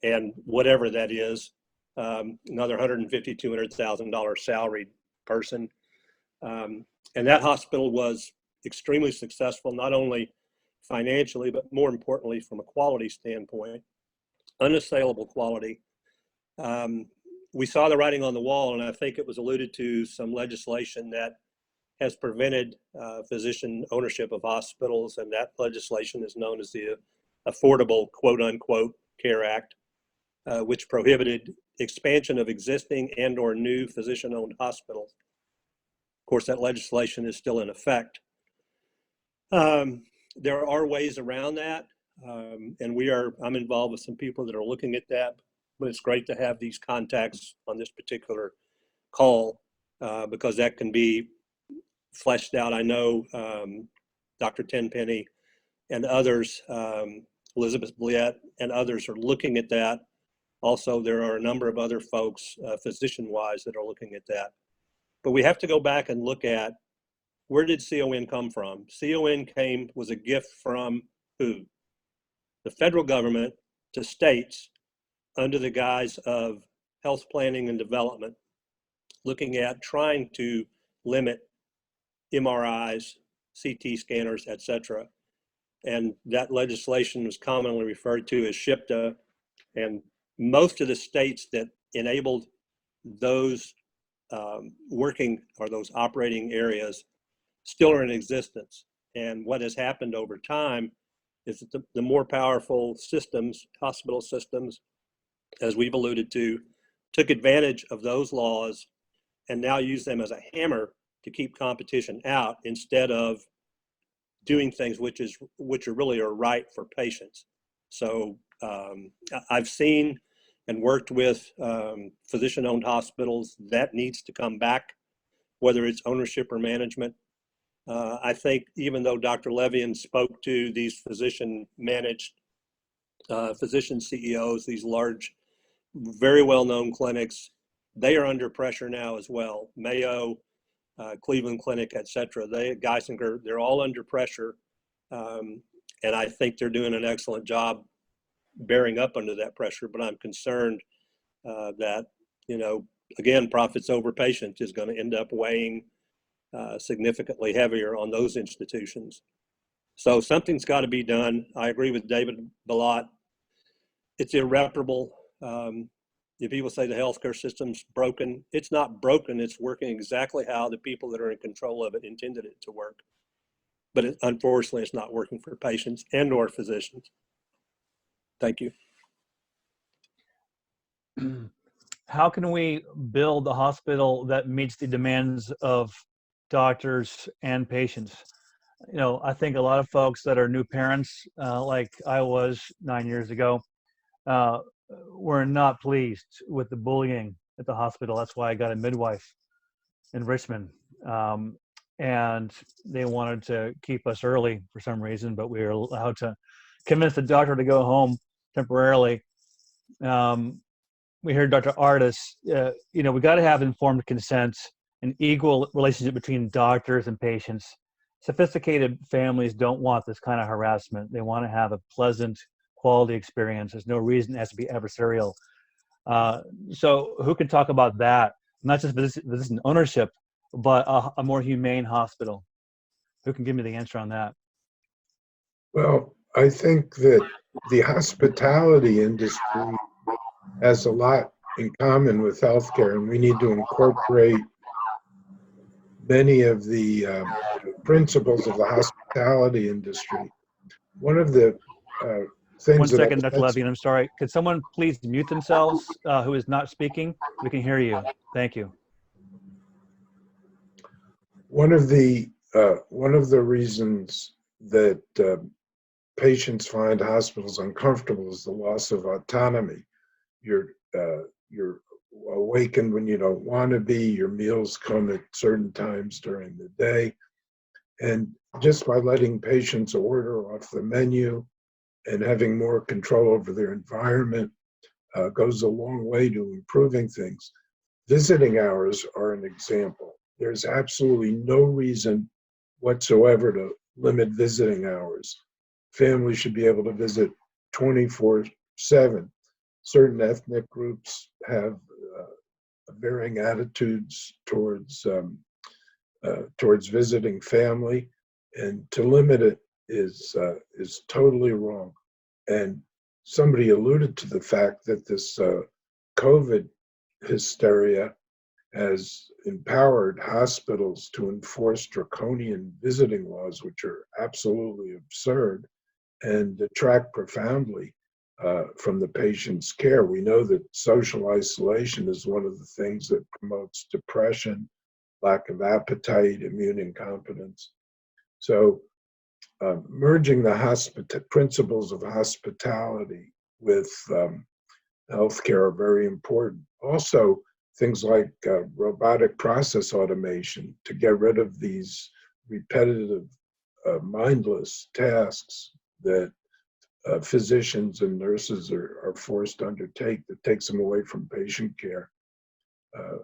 Speaker 4: and whatever that is, another $150,000, $200,000 salaried person. And that hospital was extremely successful, not only financially, but more importantly, from a quality standpoint, unassailable quality. We saw the writing on the wall, and I think it was alluded to some legislation that has prevented physician ownership of hospitals, and that legislation is known as the Affordable Quote Unquote Care Act, which prohibited expansion of existing and or new physician-owned hospitals. Of course, that legislation is still in effect. There are ways around that, and I'm involved with some people that are looking at that, but it's great to have these contacts on this particular call because that can be fleshed out. I know Dr. Tenpenny and others, Elizabeth Bliet and others are looking at that. Also, there are a number of other folks, physician-wise, that are looking at that. But we have to go back and look at, where did CON come from? CON was a gift from who? The federal government to states under the guise of health planning and development, looking at trying to limit MRIs, CT scanners, et cetera. And that legislation was commonly referred to as SHPTA, and most of the states that enabled those working or those operating areas still are in existence. And what has happened over time is that the more powerful systems, hospital systems, as we've alluded to, took advantage of those laws and now use them as a hammer to keep competition out instead of doing things which are really right for patients. So I've seen and worked with physician-owned hospitals. That needs to come back, whether it's ownership or management. I think even though Dr. Levien spoke to these physician-managed physician CEOs, these large, very well-known clinics, they are under pressure now as well. Mayo, Cleveland Clinic, et cetera, Geisinger, they're all under pressure. And I think they're doing an excellent job bearing up under that pressure, but I'm concerned that, again, profits over patients is going to end up weighing significantly heavier on those institutions. So something's got to be done. I agree with David Balat. It's irreparable. If people say the healthcare system's broken, it's not broken. It's working exactly how the people that are in control of it intended it to work. But unfortunately, it's not working for patients and or physicians. Thank you.
Speaker 1: how can we build a hospital that meets the demands of doctors and patients? You know, I think a lot of folks that are new parents, like I was 9 years ago, uh, were not pleased with the bullying at the hospital. That's why I got a midwife in Richmond. Um, and they wanted to keep us early for some reason, but we were allowed to convince the doctor to go home temporarily. We heard Dr. Ardis, you know, we got to have informed consent and equal relationship between doctors and patients. Sophisticated families don't want this kind of harassment. They want to have a pleasant quality experience. There's no reason it has to be adversarial. So who can talk about that? Not just physician ownership, but a more humane hospital. Who can give me the answer on that?
Speaker 3: Well, I think that the hospitality industry has a lot in common with healthcare, and we need to incorporate many of the principles of the hospitality industry. One of the things
Speaker 1: 1
Speaker 3: that
Speaker 1: second, Dr. Levien, I'm sorry. Could someone please mute themselves who is not speaking? We can hear you. Thank you.
Speaker 3: one of the reasons that patients find hospitals uncomfortable is the loss of autonomy. You're awakened when you don't want to be. Your meals come at certain times during the day, and just by letting patients order off the menu and having more control over their environment goes a long way to improving things. Visiting hours are an example. There's absolutely no reason whatsoever to limit visiting hours. Families should be able to visit 24/7. Certain ethnic groups have varying attitudes towards visiting family, and to limit it is totally wrong. And somebody alluded to the fact that this COVID hysteria has empowered hospitals to enforce draconian visiting laws, which are absolutely absurd and detract profoundly from the patient's care. We know that social isolation is one of the things that promotes depression, lack of appetite, immune incompetence. So merging the principles of hospitality with healthcare are very important. Also, things like robotic process automation to get rid of these repetitive, mindless tasks that physicians and nurses are forced to undertake that takes them away from patient care.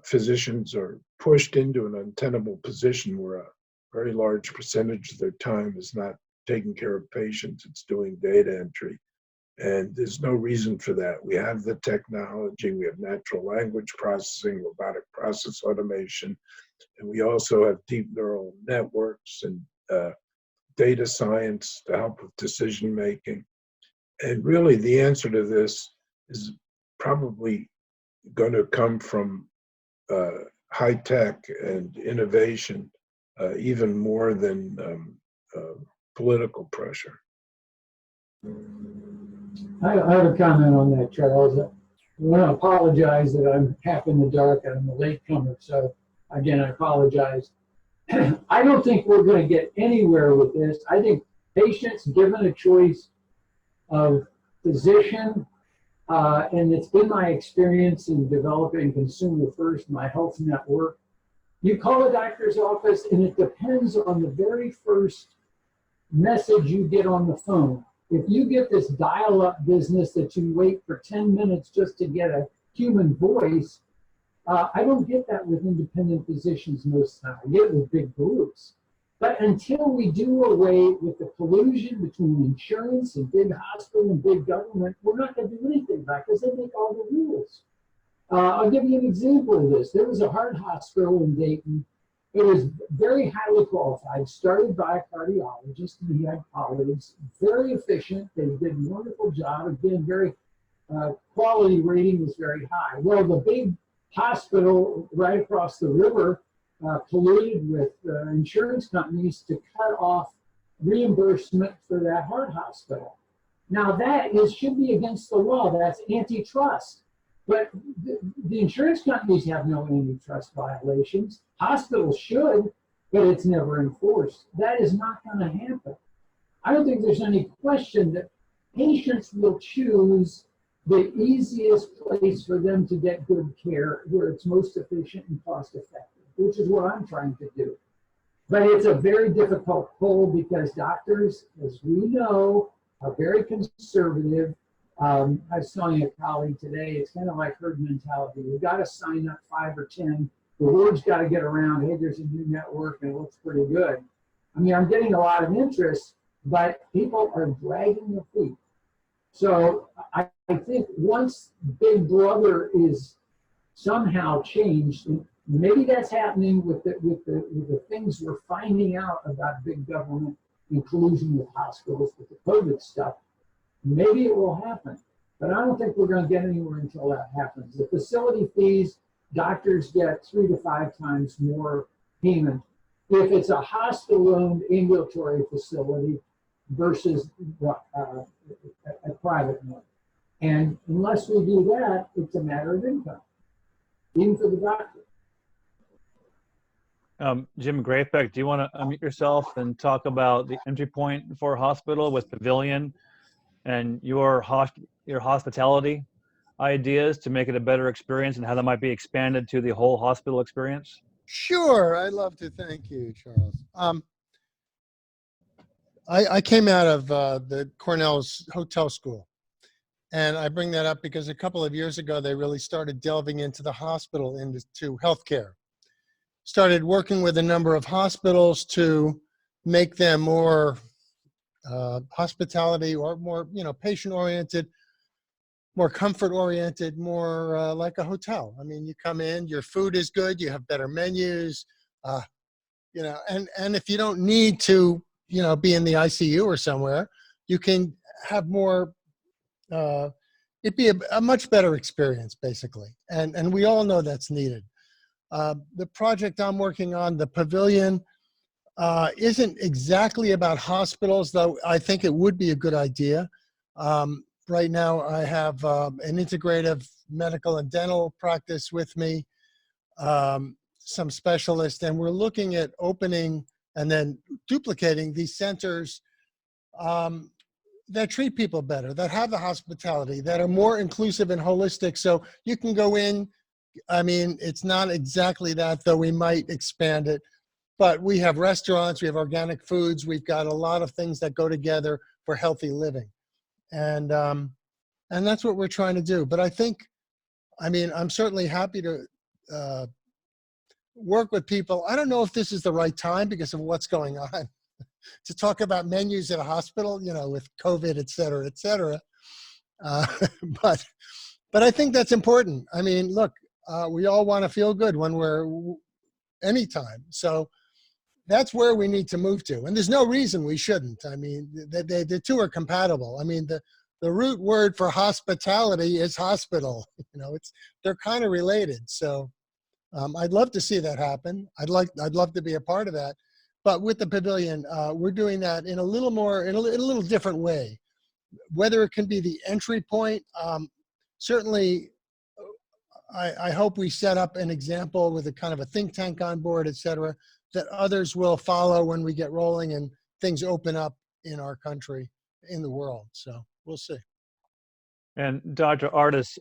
Speaker 3: Physicians are pushed into an untenable position where a very large percentage of their time is not taking care of patients, it's doing data entry. And there's no reason for that. We have the technology, we have natural language processing, robotic process automation, and we also have deep neural networks and data science to help with decision making. And really the answer to this is probably going to come from high tech and innovation, even more than political pressure.
Speaker 7: I have a comment on that, Charles. I want to apologize that I'm half in the dark and I'm a latecomer, so again, I apologize. I don't think we're going to get anywhere with this. I think patients given a choice of physician, and it's been my experience in developing Consumer First, my health network. You call a doctor's office and it depends on the very first message you get on the phone. If you get this dial-up business that you wait for 10 minutes just to get a human voice, I don't get that with independent physicians most of the time. I get it with big groups. But until we do away with the collusion between insurance and big hospital and big government, we're not going to do anything about it because they make all the rules. I'll give you an example of this. There was a heart hospital in Dayton. It was very highly qualified, started by a cardiologist, and he had colleagues, very efficient. They did a wonderful job. Again, very quality rating was very high. Well, the big hospital right across the river colluded with insurance companies to cut off reimbursement for that heart hospital. Now that should be against the law. That's antitrust. But the insurance companies have no antitrust violations. Hospitals should, but it's never enforced. That is not going to happen. I don't think there's any question that patients will choose the easiest place for them to get good care where it's most efficient and cost effective, which is what I'm trying to do. But it's a very difficult pull because doctors, as we know, are very conservative. I was telling a colleague today, it's kind of like herd mentality. You got to sign up 5 or 10. The word's got to get around, hey, there's a new network and it looks pretty good. I mean, I'm getting a lot of interest, but people are dragging their feet. So I think once Big Brother is somehow changed, and maybe that's happening with the things we're finding out about big government in collusion with hospitals with the COVID stuff. Maybe it will happen, but I don't think we're going to get anywhere until that happens. The facility fees, doctors get 3 to 5 times more payment if it's a hospital-owned ambulatory facility versus a private one. And unless we do that, it's a matter of income, even for the doctor.
Speaker 1: Jim Grafbeck, do you want to unmute yourself and talk about the entry point for a hospital with Pavilion and your hospitality ideas to make it a better experience and how that might be expanded to the whole hospital experience?
Speaker 8: Sure, I'd love to. Thank you, Charles. I came out of the Cornell's hotel school, and I bring that up because a couple of years ago they really started delving into the hospital, into healthcare. Started working with a number of hospitals to make them more hospitality or more, patient-oriented, more comfort-oriented, more like a hotel. I mean, you come in, your food is good, you have better menus, and if you don't need to, be in the ICU or somewhere, you can have more, it'd be a much better experience, basically. And we all know that's needed. The project I'm working on, the Pavilion, isn't exactly about hospitals, though I think it would be a good idea. Right now, I have an integrative medical and dental practice with me, some specialists, and we're looking at opening and then duplicating these centers that treat people better, that have the hospitality, that are more inclusive and holistic. So you can go in. I mean, it's not exactly that, though we might expand it. But we have restaurants, we have organic foods, we've got a lot of things that go together for healthy living. And that's what we're trying to do. But I'm certainly happy to work with people. I don't know if this is the right time because of what's going on to talk about menus at a hospital, with COVID, et cetera, et cetera. But I think that's important. I mean, look, we all want to feel good when we're anytime. So that's where we need to move to. And there's no reason we shouldn't. I mean, the two are compatible. I mean, the root word for hospitality is hospital. They're kind of related. So I'd love to see that happen. I'd love to be a part of that. But with the Pavilion, we're doing that in a little different way. Whether it can be the entry point, certainly I hope we set up an example with a kind of a think tank on board, et cetera, that others will follow when we get rolling and things open up in our country, in the world. So we'll see.
Speaker 1: And Dr. Ardis,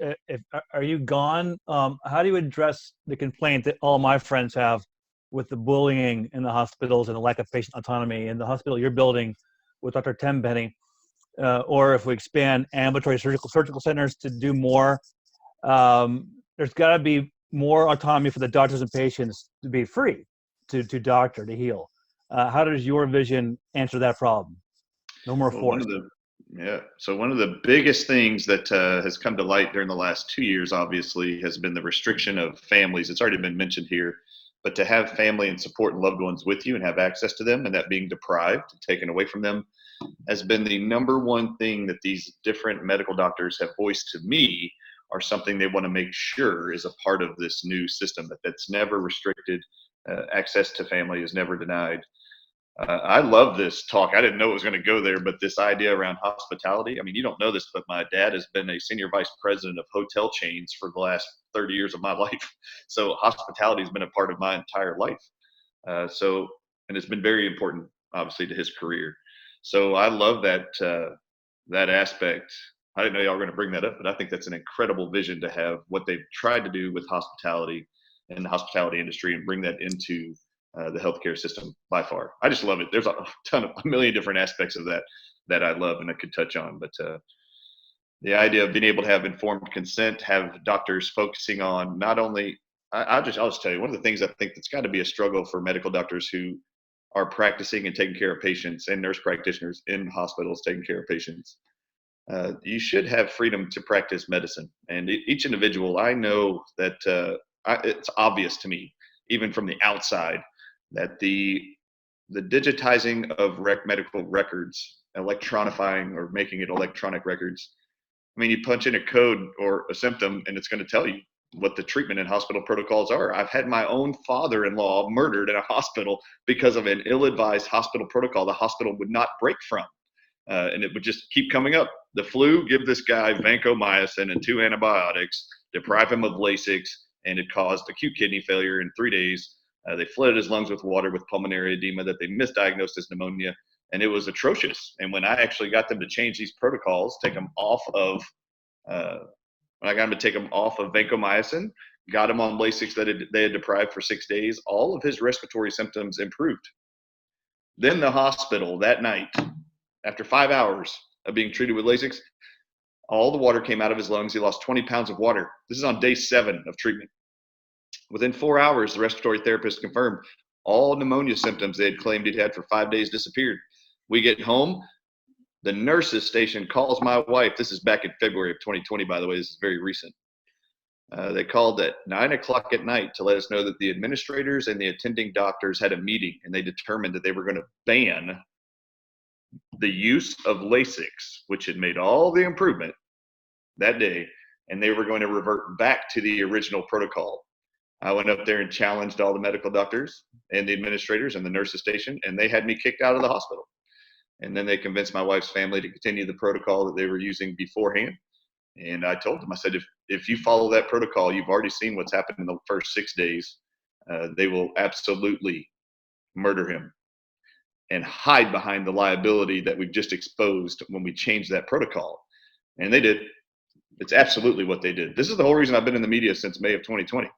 Speaker 1: are you gone? How do you address the complaint that all my friends have with the bullying in the hospitals and the lack of patient autonomy in the hospital you're building with Dr. Tenpenny? Or if we expand ambulatory surgical centers to do more, there's got to be more autonomy for the doctors and patients to be free to doctor, to heal. How does your vision answer that problem? No more force.
Speaker 6: So one of the biggest things that has come to light during the last 2 years, obviously, has been the restriction of families. It's already been mentioned here, but to have family and support and loved ones with you and have access to them, and that being deprived, taken away from them, has been the number one thing that these different medical doctors have voiced to me are something they want to make sure is a part of this new system, that's never restricted. Access to family is never denied. I love this talk. I didn't know it was going to go there, but this idea around hospitality. I mean, you don't know this, but my dad has been a senior vice president of hotel chains for the last 30 years of my life. So hospitality has been a part of my entire life. And it's been very important, obviously, to his career. So I love that aspect. I didn't know y'all were going to bring that up, but I think that's an incredible vision to have what they've tried to do with hospitality and the hospitality industry and bring that into the healthcare system by far. I just love it. There's a million different aspects of that I love and I could touch on, but the idea of being able to have informed consent, have doctors focusing on not only, I'll just tell you, one of the things I think that's got to be a struggle for medical doctors who are practicing and taking care of patients and nurse practitioners in hospitals taking care of patients. You should have freedom to practice medicine. And each individual, I know that it's obvious to me, even from the outside, that the digitizing of medical records, electronifying or making it electronic records. I mean, you punch in a code or a symptom and it's going to tell you what the treatment and hospital protocols are. I've had my own father-in-law murdered in a hospital because of an ill-advised hospital protocol the hospital would not break from. And it would just keep coming up. The flu, give this guy vancomycin and 2 antibiotics, deprive him of Lasix, and it caused acute kidney failure in 3 days. They flooded his lungs with water with pulmonary edema that they misdiagnosed as pneumonia, and it was atrocious. And when I actually got them to change these protocols, take them off of, when I got them to take them off of vancomycin, got him on Lasix that they had deprived for 6 days, all of his respiratory symptoms improved. Then the hospital that night, after 5 hours of being treated with Lasix, all the water came out of his lungs. He lost 20 pounds of water. This is on day 7 of treatment. Within 4 hours, the respiratory therapist confirmed all pneumonia symptoms they had claimed he'd had for 5 days disappeared. We get home. The nurses station calls my wife. This is back in February of 2020, by the way. This is very recent. They called at 9 o'clock at night to let us know that the administrators and the attending doctors had a meeting, and they determined that they were going to ban the use of Lasix, which had made all the improvement that day, and they were going to revert back to the original protocol. I went up there and challenged all the medical doctors and the administrators and the nurses station, and they had me kicked out of the hospital. And then they convinced my wife's family to continue the protocol that they were using beforehand. And I told them, I said, if you follow that protocol, you've already seen what's happened in the first 6 days. They will absolutely murder him and hide behind the liability that we've just exposed when we changed that protocol. And they did. It's absolutely what they did. This is the whole reason I've been in the media since May of 2020.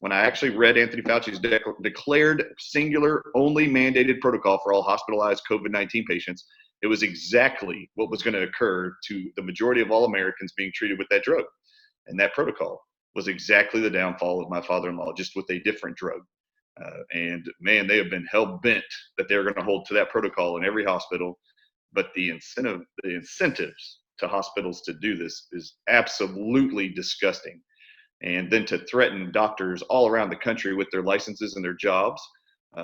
Speaker 6: When I actually read Anthony Fauci's declared singular only mandated protocol for all hospitalized COVID-19 patients, it was exactly what was going to occur to the majority of all Americans being treated with that drug. And that protocol was exactly the downfall of my father-in-law, just with a different drug. And man, they have been hell-bent that they're going to hold to that protocol in every hospital. But the incentives to hospitals to do this is absolutely disgusting. And then to threaten doctors all around the country with their licenses and their jobs,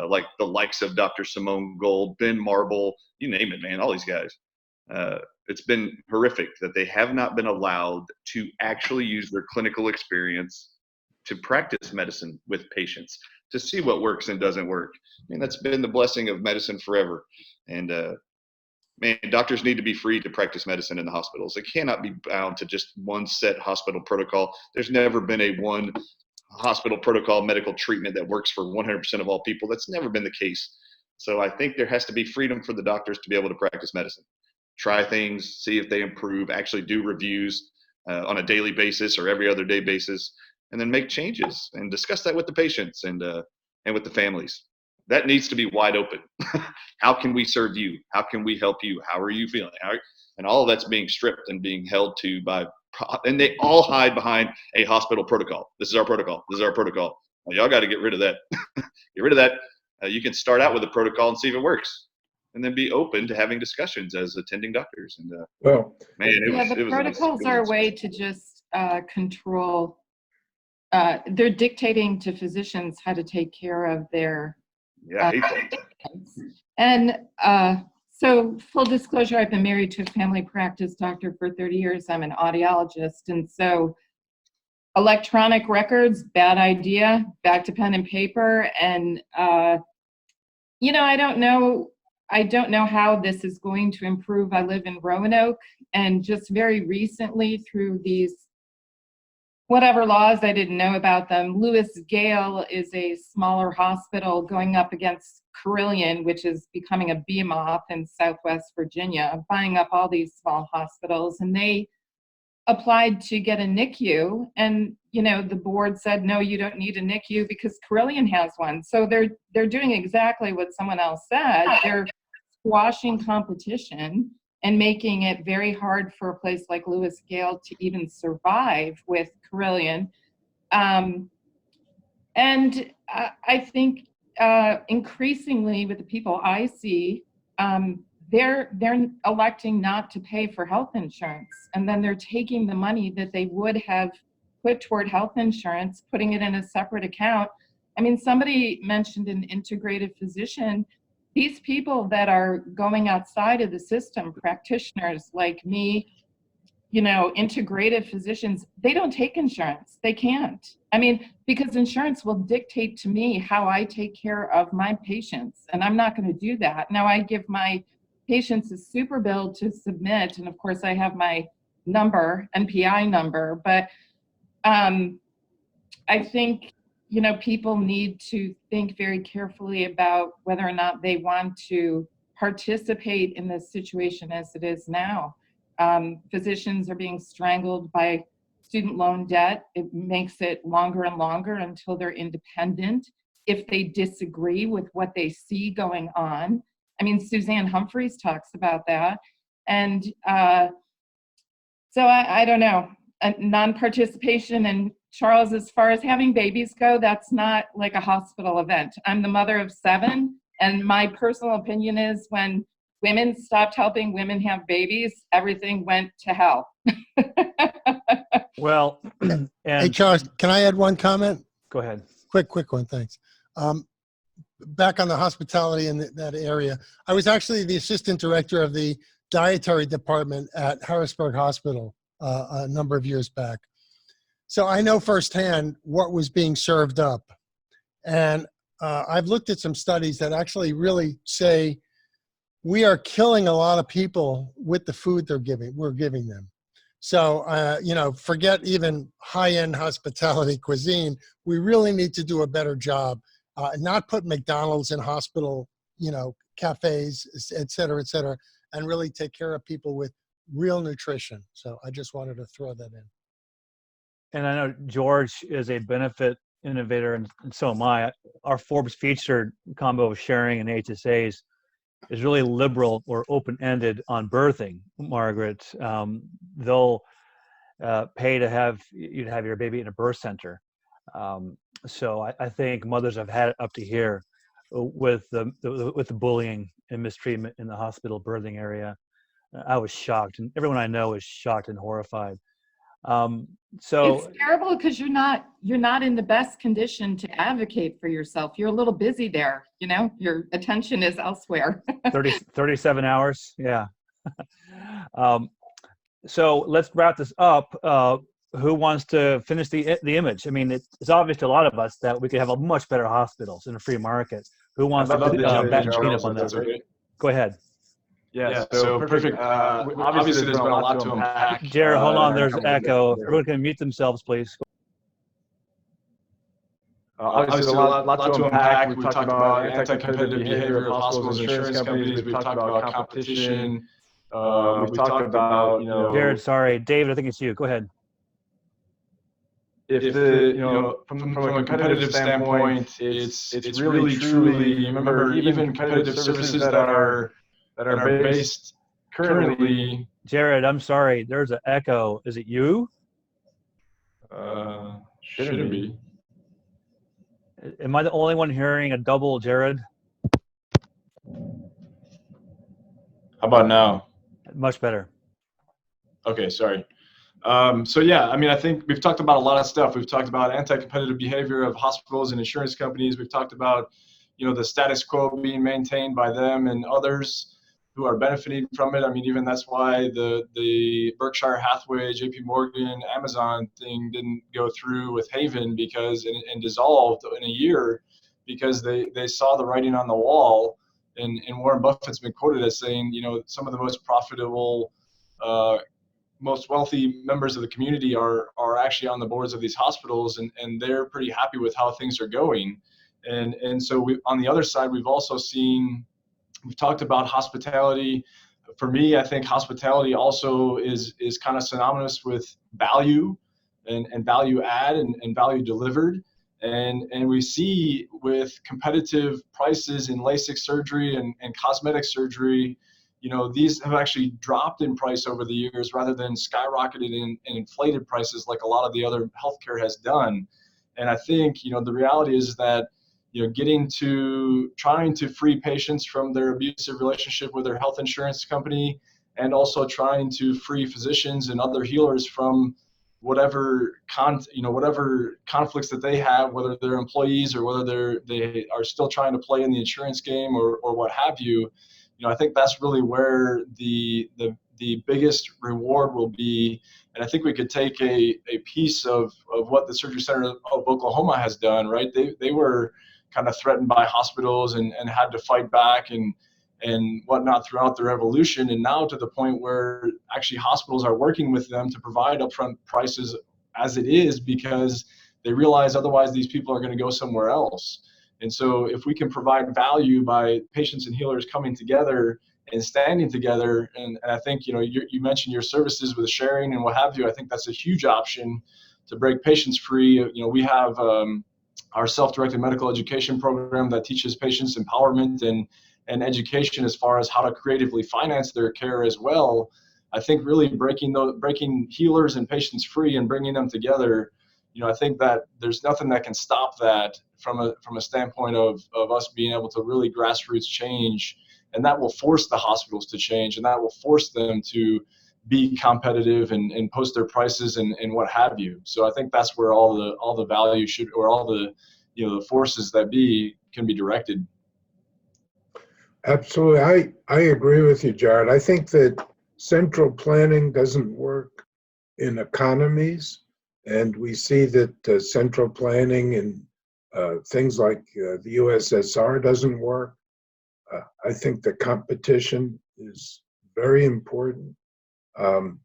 Speaker 6: like the likes of Dr. Simone Gold, Ben Marble, you name it, man, all these guys. It's been horrific that they have not been allowed to actually use their clinical experience to practice medicine with patients, to see what works and doesn't work. I mean, that's been the blessing of medicine forever. And man, doctors need to be free to practice medicine in the hospitals. They cannot be bound to just one set hospital protocol. There's never been a one hospital protocol medical treatment that works for 100% of all people. That's never been the case. So I think there has to be freedom for the doctors to be able to practice medicine. Try things, see if they improve, actually do reviews on a daily basis or every other day basis, and then make changes and discuss that with the patients and with the families. That needs to be wide open. How can we serve you? How can we help you? How are you feeling? And all of that's being stripped and being held to by, and they all hide behind a hospital protocol. This is our protocol. This is our protocol. Well, y'all got to get rid of that. Get rid of that. You can start out with a protocol and see if it works, and then be open to having discussions as attending doctors. And
Speaker 3: Well,
Speaker 9: man, the protocols are a way to just control. They're dictating to physicians how to take care of their patients. And so, full disclosure, I've been married to a family practice doctor for 30 years. I'm an audiologist, and so electronic records, bad idea. Back to pen and paper. And I don't know I don't know how this is going to improve. I live in Roanoke, and just very recently through these whatever laws, I didn't know about them. Lewis Gale is a smaller hospital going up against Carilion, which is becoming a behemoth in Southwest Virginia, buying up all these small hospitals. And they applied to get a NICU, and the board said, no, you don't need a NICU because Carilion has one. So they're doing exactly what someone else said. They're squashing competition and making it very hard for a place like Lewis Gale to even survive with Carilion. And I think increasingly with the people I see, they're electing not to pay for health insurance. And then they're taking the money that they would have put toward health insurance, putting it in a separate account. I mean, somebody mentioned an integrative physician. These people that are going outside of the system, practitioners like me, integrative physicians, they don't take insurance. They can't. I mean, because insurance will dictate to me how I take care of my patients, and I'm not going to do that. Now, I give my patients a super bill to submit, and of course, I have my number, NPI number, but I think people need to think very carefully about whether or not they want to participate in this situation as it is now. Physicians are being strangled by student loan debt. It makes it longer and longer until they're independent. If they disagree with what they see going on, I mean, Suzanne Humphreys talks about that. And so I don't know, non-participation. And Charles, as far as having babies go, that's not like a hospital event. I'm the mother of 7, and my personal opinion is when women stopped helping women have babies, everything went to hell.
Speaker 1: Well, and
Speaker 8: Hey, Charles, can I add one comment?
Speaker 1: go ahead.
Speaker 8: Quick one, thanks. Back on the hospitality in that area, I was actually the assistant director of the dietary department at Harrisburg Hospital a number of years back. So I know firsthand what was being served up. And I've looked at some studies that actually really say we are killing a lot of people with the food we're giving them. So, forget even high-end hospitality cuisine. We really need to do a better job, not put McDonald's in hospital, cafes, et cetera, and really take care of people with real nutrition. So I just wanted to throw that in.
Speaker 1: And I know George is a benefit innovator, and so am I. Our Forbes featured combo of sharing and HSAs is really liberal or open-ended on birthing, Margaret. They'll pay to have your baby in a birth center. So I think mothers have had it up to here with the bullying and mistreatment in the hospital birthing area. I was shocked, and everyone I know is shocked and horrified. So
Speaker 9: it's terrible because you're not in the best condition to advocate for yourself. You're a little busy there, your attention is elsewhere.
Speaker 1: 37 hours. Yeah. So let's wrap this up. Who wants to finish the image? I mean, it's obvious to a lot of us that we could have a much better hospitals in a free market. Who wants to clean up on that?
Speaker 5: Okay.
Speaker 1: Go ahead.
Speaker 5: Yeah, so perfect. Obviously, there's been a lot to unpack.
Speaker 1: Jared, hold on. There's echo. Everyone can mute themselves, please.
Speaker 5: Obviously, a lot to unpack. We've talked about anti-competitive behavior of hospitals and insurance companies. We've talked about competition. We've talked about,
Speaker 1: Jared, sorry. David, I think it's you. Go ahead.
Speaker 5: If from a competitive standpoint, it's really truly, remember, even competitive services that are based currently.
Speaker 1: Jared, I'm sorry. There's an echo. Is it you?
Speaker 5: Shouldn't be.
Speaker 1: Am I the only one hearing a double Jared?
Speaker 5: How about now?
Speaker 1: Much better.
Speaker 5: Okay, sorry. So yeah, I mean, I think we've talked about a lot of stuff. We've talked about anti-competitive behavior of hospitals and insurance companies. We've talked about, the status quo being maintained by them and others who are benefiting from it. I mean, even that's why the Berkshire Hathaway, JP Morgan, Amazon thing didn't go through with Haven and dissolved in a year because they saw the writing on the wall And Warren Buffett's been quoted as saying, some of the most profitable, most wealthy members of the community are actually on the boards of these hospitals, and they're pretty happy with how things are going. And so on the other side, we've talked about hospitality. For me, I think hospitality also is kind of synonymous with value and value add and value delivered. And we see with competitive prices in LASIK surgery and cosmetic surgery, these have actually dropped in price over the years rather than skyrocketed and inflated prices like a lot of the other healthcare has done. And I think, the reality is that, trying to free patients from their abusive relationship with their health insurance company, and also trying to free physicians and other healers from whatever conflicts that they have, whether they're employees or whether they are still trying to play in the insurance game or what have you. I think that's really where the biggest reward will be. And I think we could take a piece of what the Surgery Center of Oklahoma has done, right? They were kind of threatened by hospitals and had to fight back and whatnot throughout their evolution. And now to the point where actually hospitals are working with them to provide upfront prices as it is, because they realize otherwise these people are going to go somewhere else. And so if we can provide value by patients and healers coming together and standing together, and I think, you mentioned your services with sharing and what have you, I think that's a huge option to break patients free. We have our self-directed medical education program that teaches patients empowerment and education as far as how to creatively finance their care as well. I think really breaking healers and patients free and bringing them together, I think that there's nothing that can stop that from a standpoint of us being able to really grassroots change, and that will force the hospitals to change, and that will force them to be competitive and post their prices and what have you. So I think that's where all the value should, or all the the forces that can be directed.
Speaker 3: Absolutely. I agree with you, Jared. I think that central planning doesn't work in economies, and we see that central planning in things like the USSR doesn't work. I think the competition is very important. And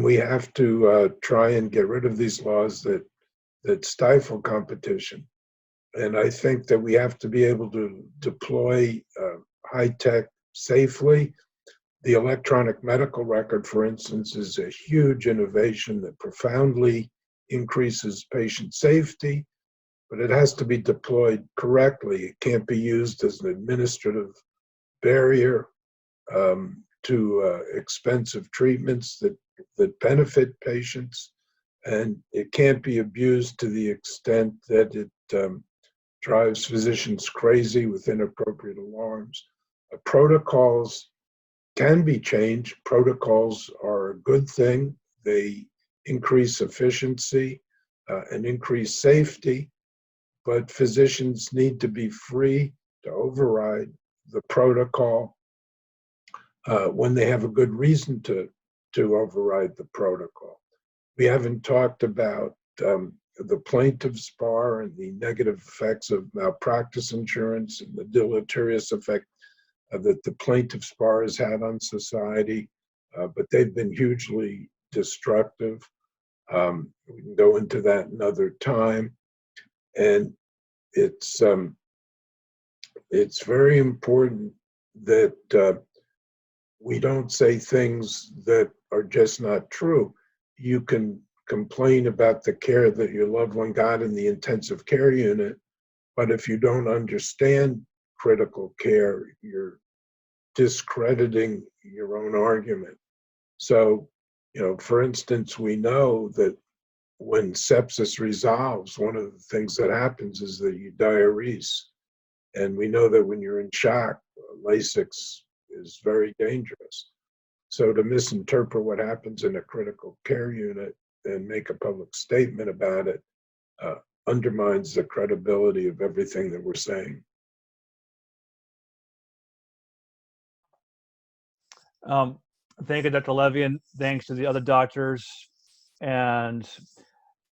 Speaker 3: we have to try and get rid of these laws that stifle competition. And I think that we have to be able to deploy high tech safely. The electronic medical record, for instance, is a huge innovation that profoundly increases patient safety, but it has to be deployed correctly. It can't be used as an administrative barrier to expensive treatments that benefit patients, and it can't be abused to the extent that it drives physicians crazy with inappropriate alarms. Protocols can be changed. Protocols are a good thing. They increase efficiency and increase safety, but physicians need to be free to override the protocol when they have a good reason to override the protocol. We haven't talked about the plaintiff's bar and the negative effects of malpractice insurance and the deleterious effect that the plaintiff's bar has had on society, but they've been hugely destructive. We can go into that another time. And it's very important that we don't say things that are just not true. You can complain about the care that your loved one got in the intensive care unit, but if you don't understand critical care, you're discrediting your own argument. So, for instance, we know that when sepsis resolves, one of the things that happens is that you diurese. And we know that when you're in shock, LASIK is very dangerous. So to misinterpret what happens in a critical care unit and make a public statement about it undermines the credibility of everything that we're saying.
Speaker 1: Thank you, Dr. Levien. Thanks to the other doctors and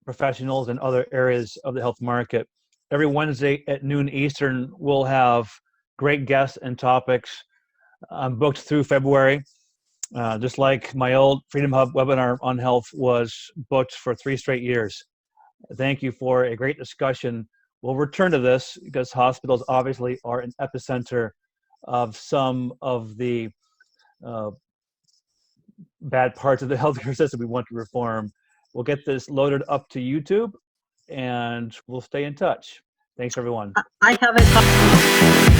Speaker 1: professionals in other areas of the health market. every Wednesday at noon Eastern, we'll have great guests and topics. I'm booked through February, just like my old Freedom Hub webinar on health was booked for 3 straight years. Thank you for a great discussion. We'll return to this because hospitals obviously are an epicenter of some of the bad parts of the healthcare system we want to reform. We'll get this loaded up to YouTube and we'll stay in touch. Thanks, everyone.
Speaker 10: I have a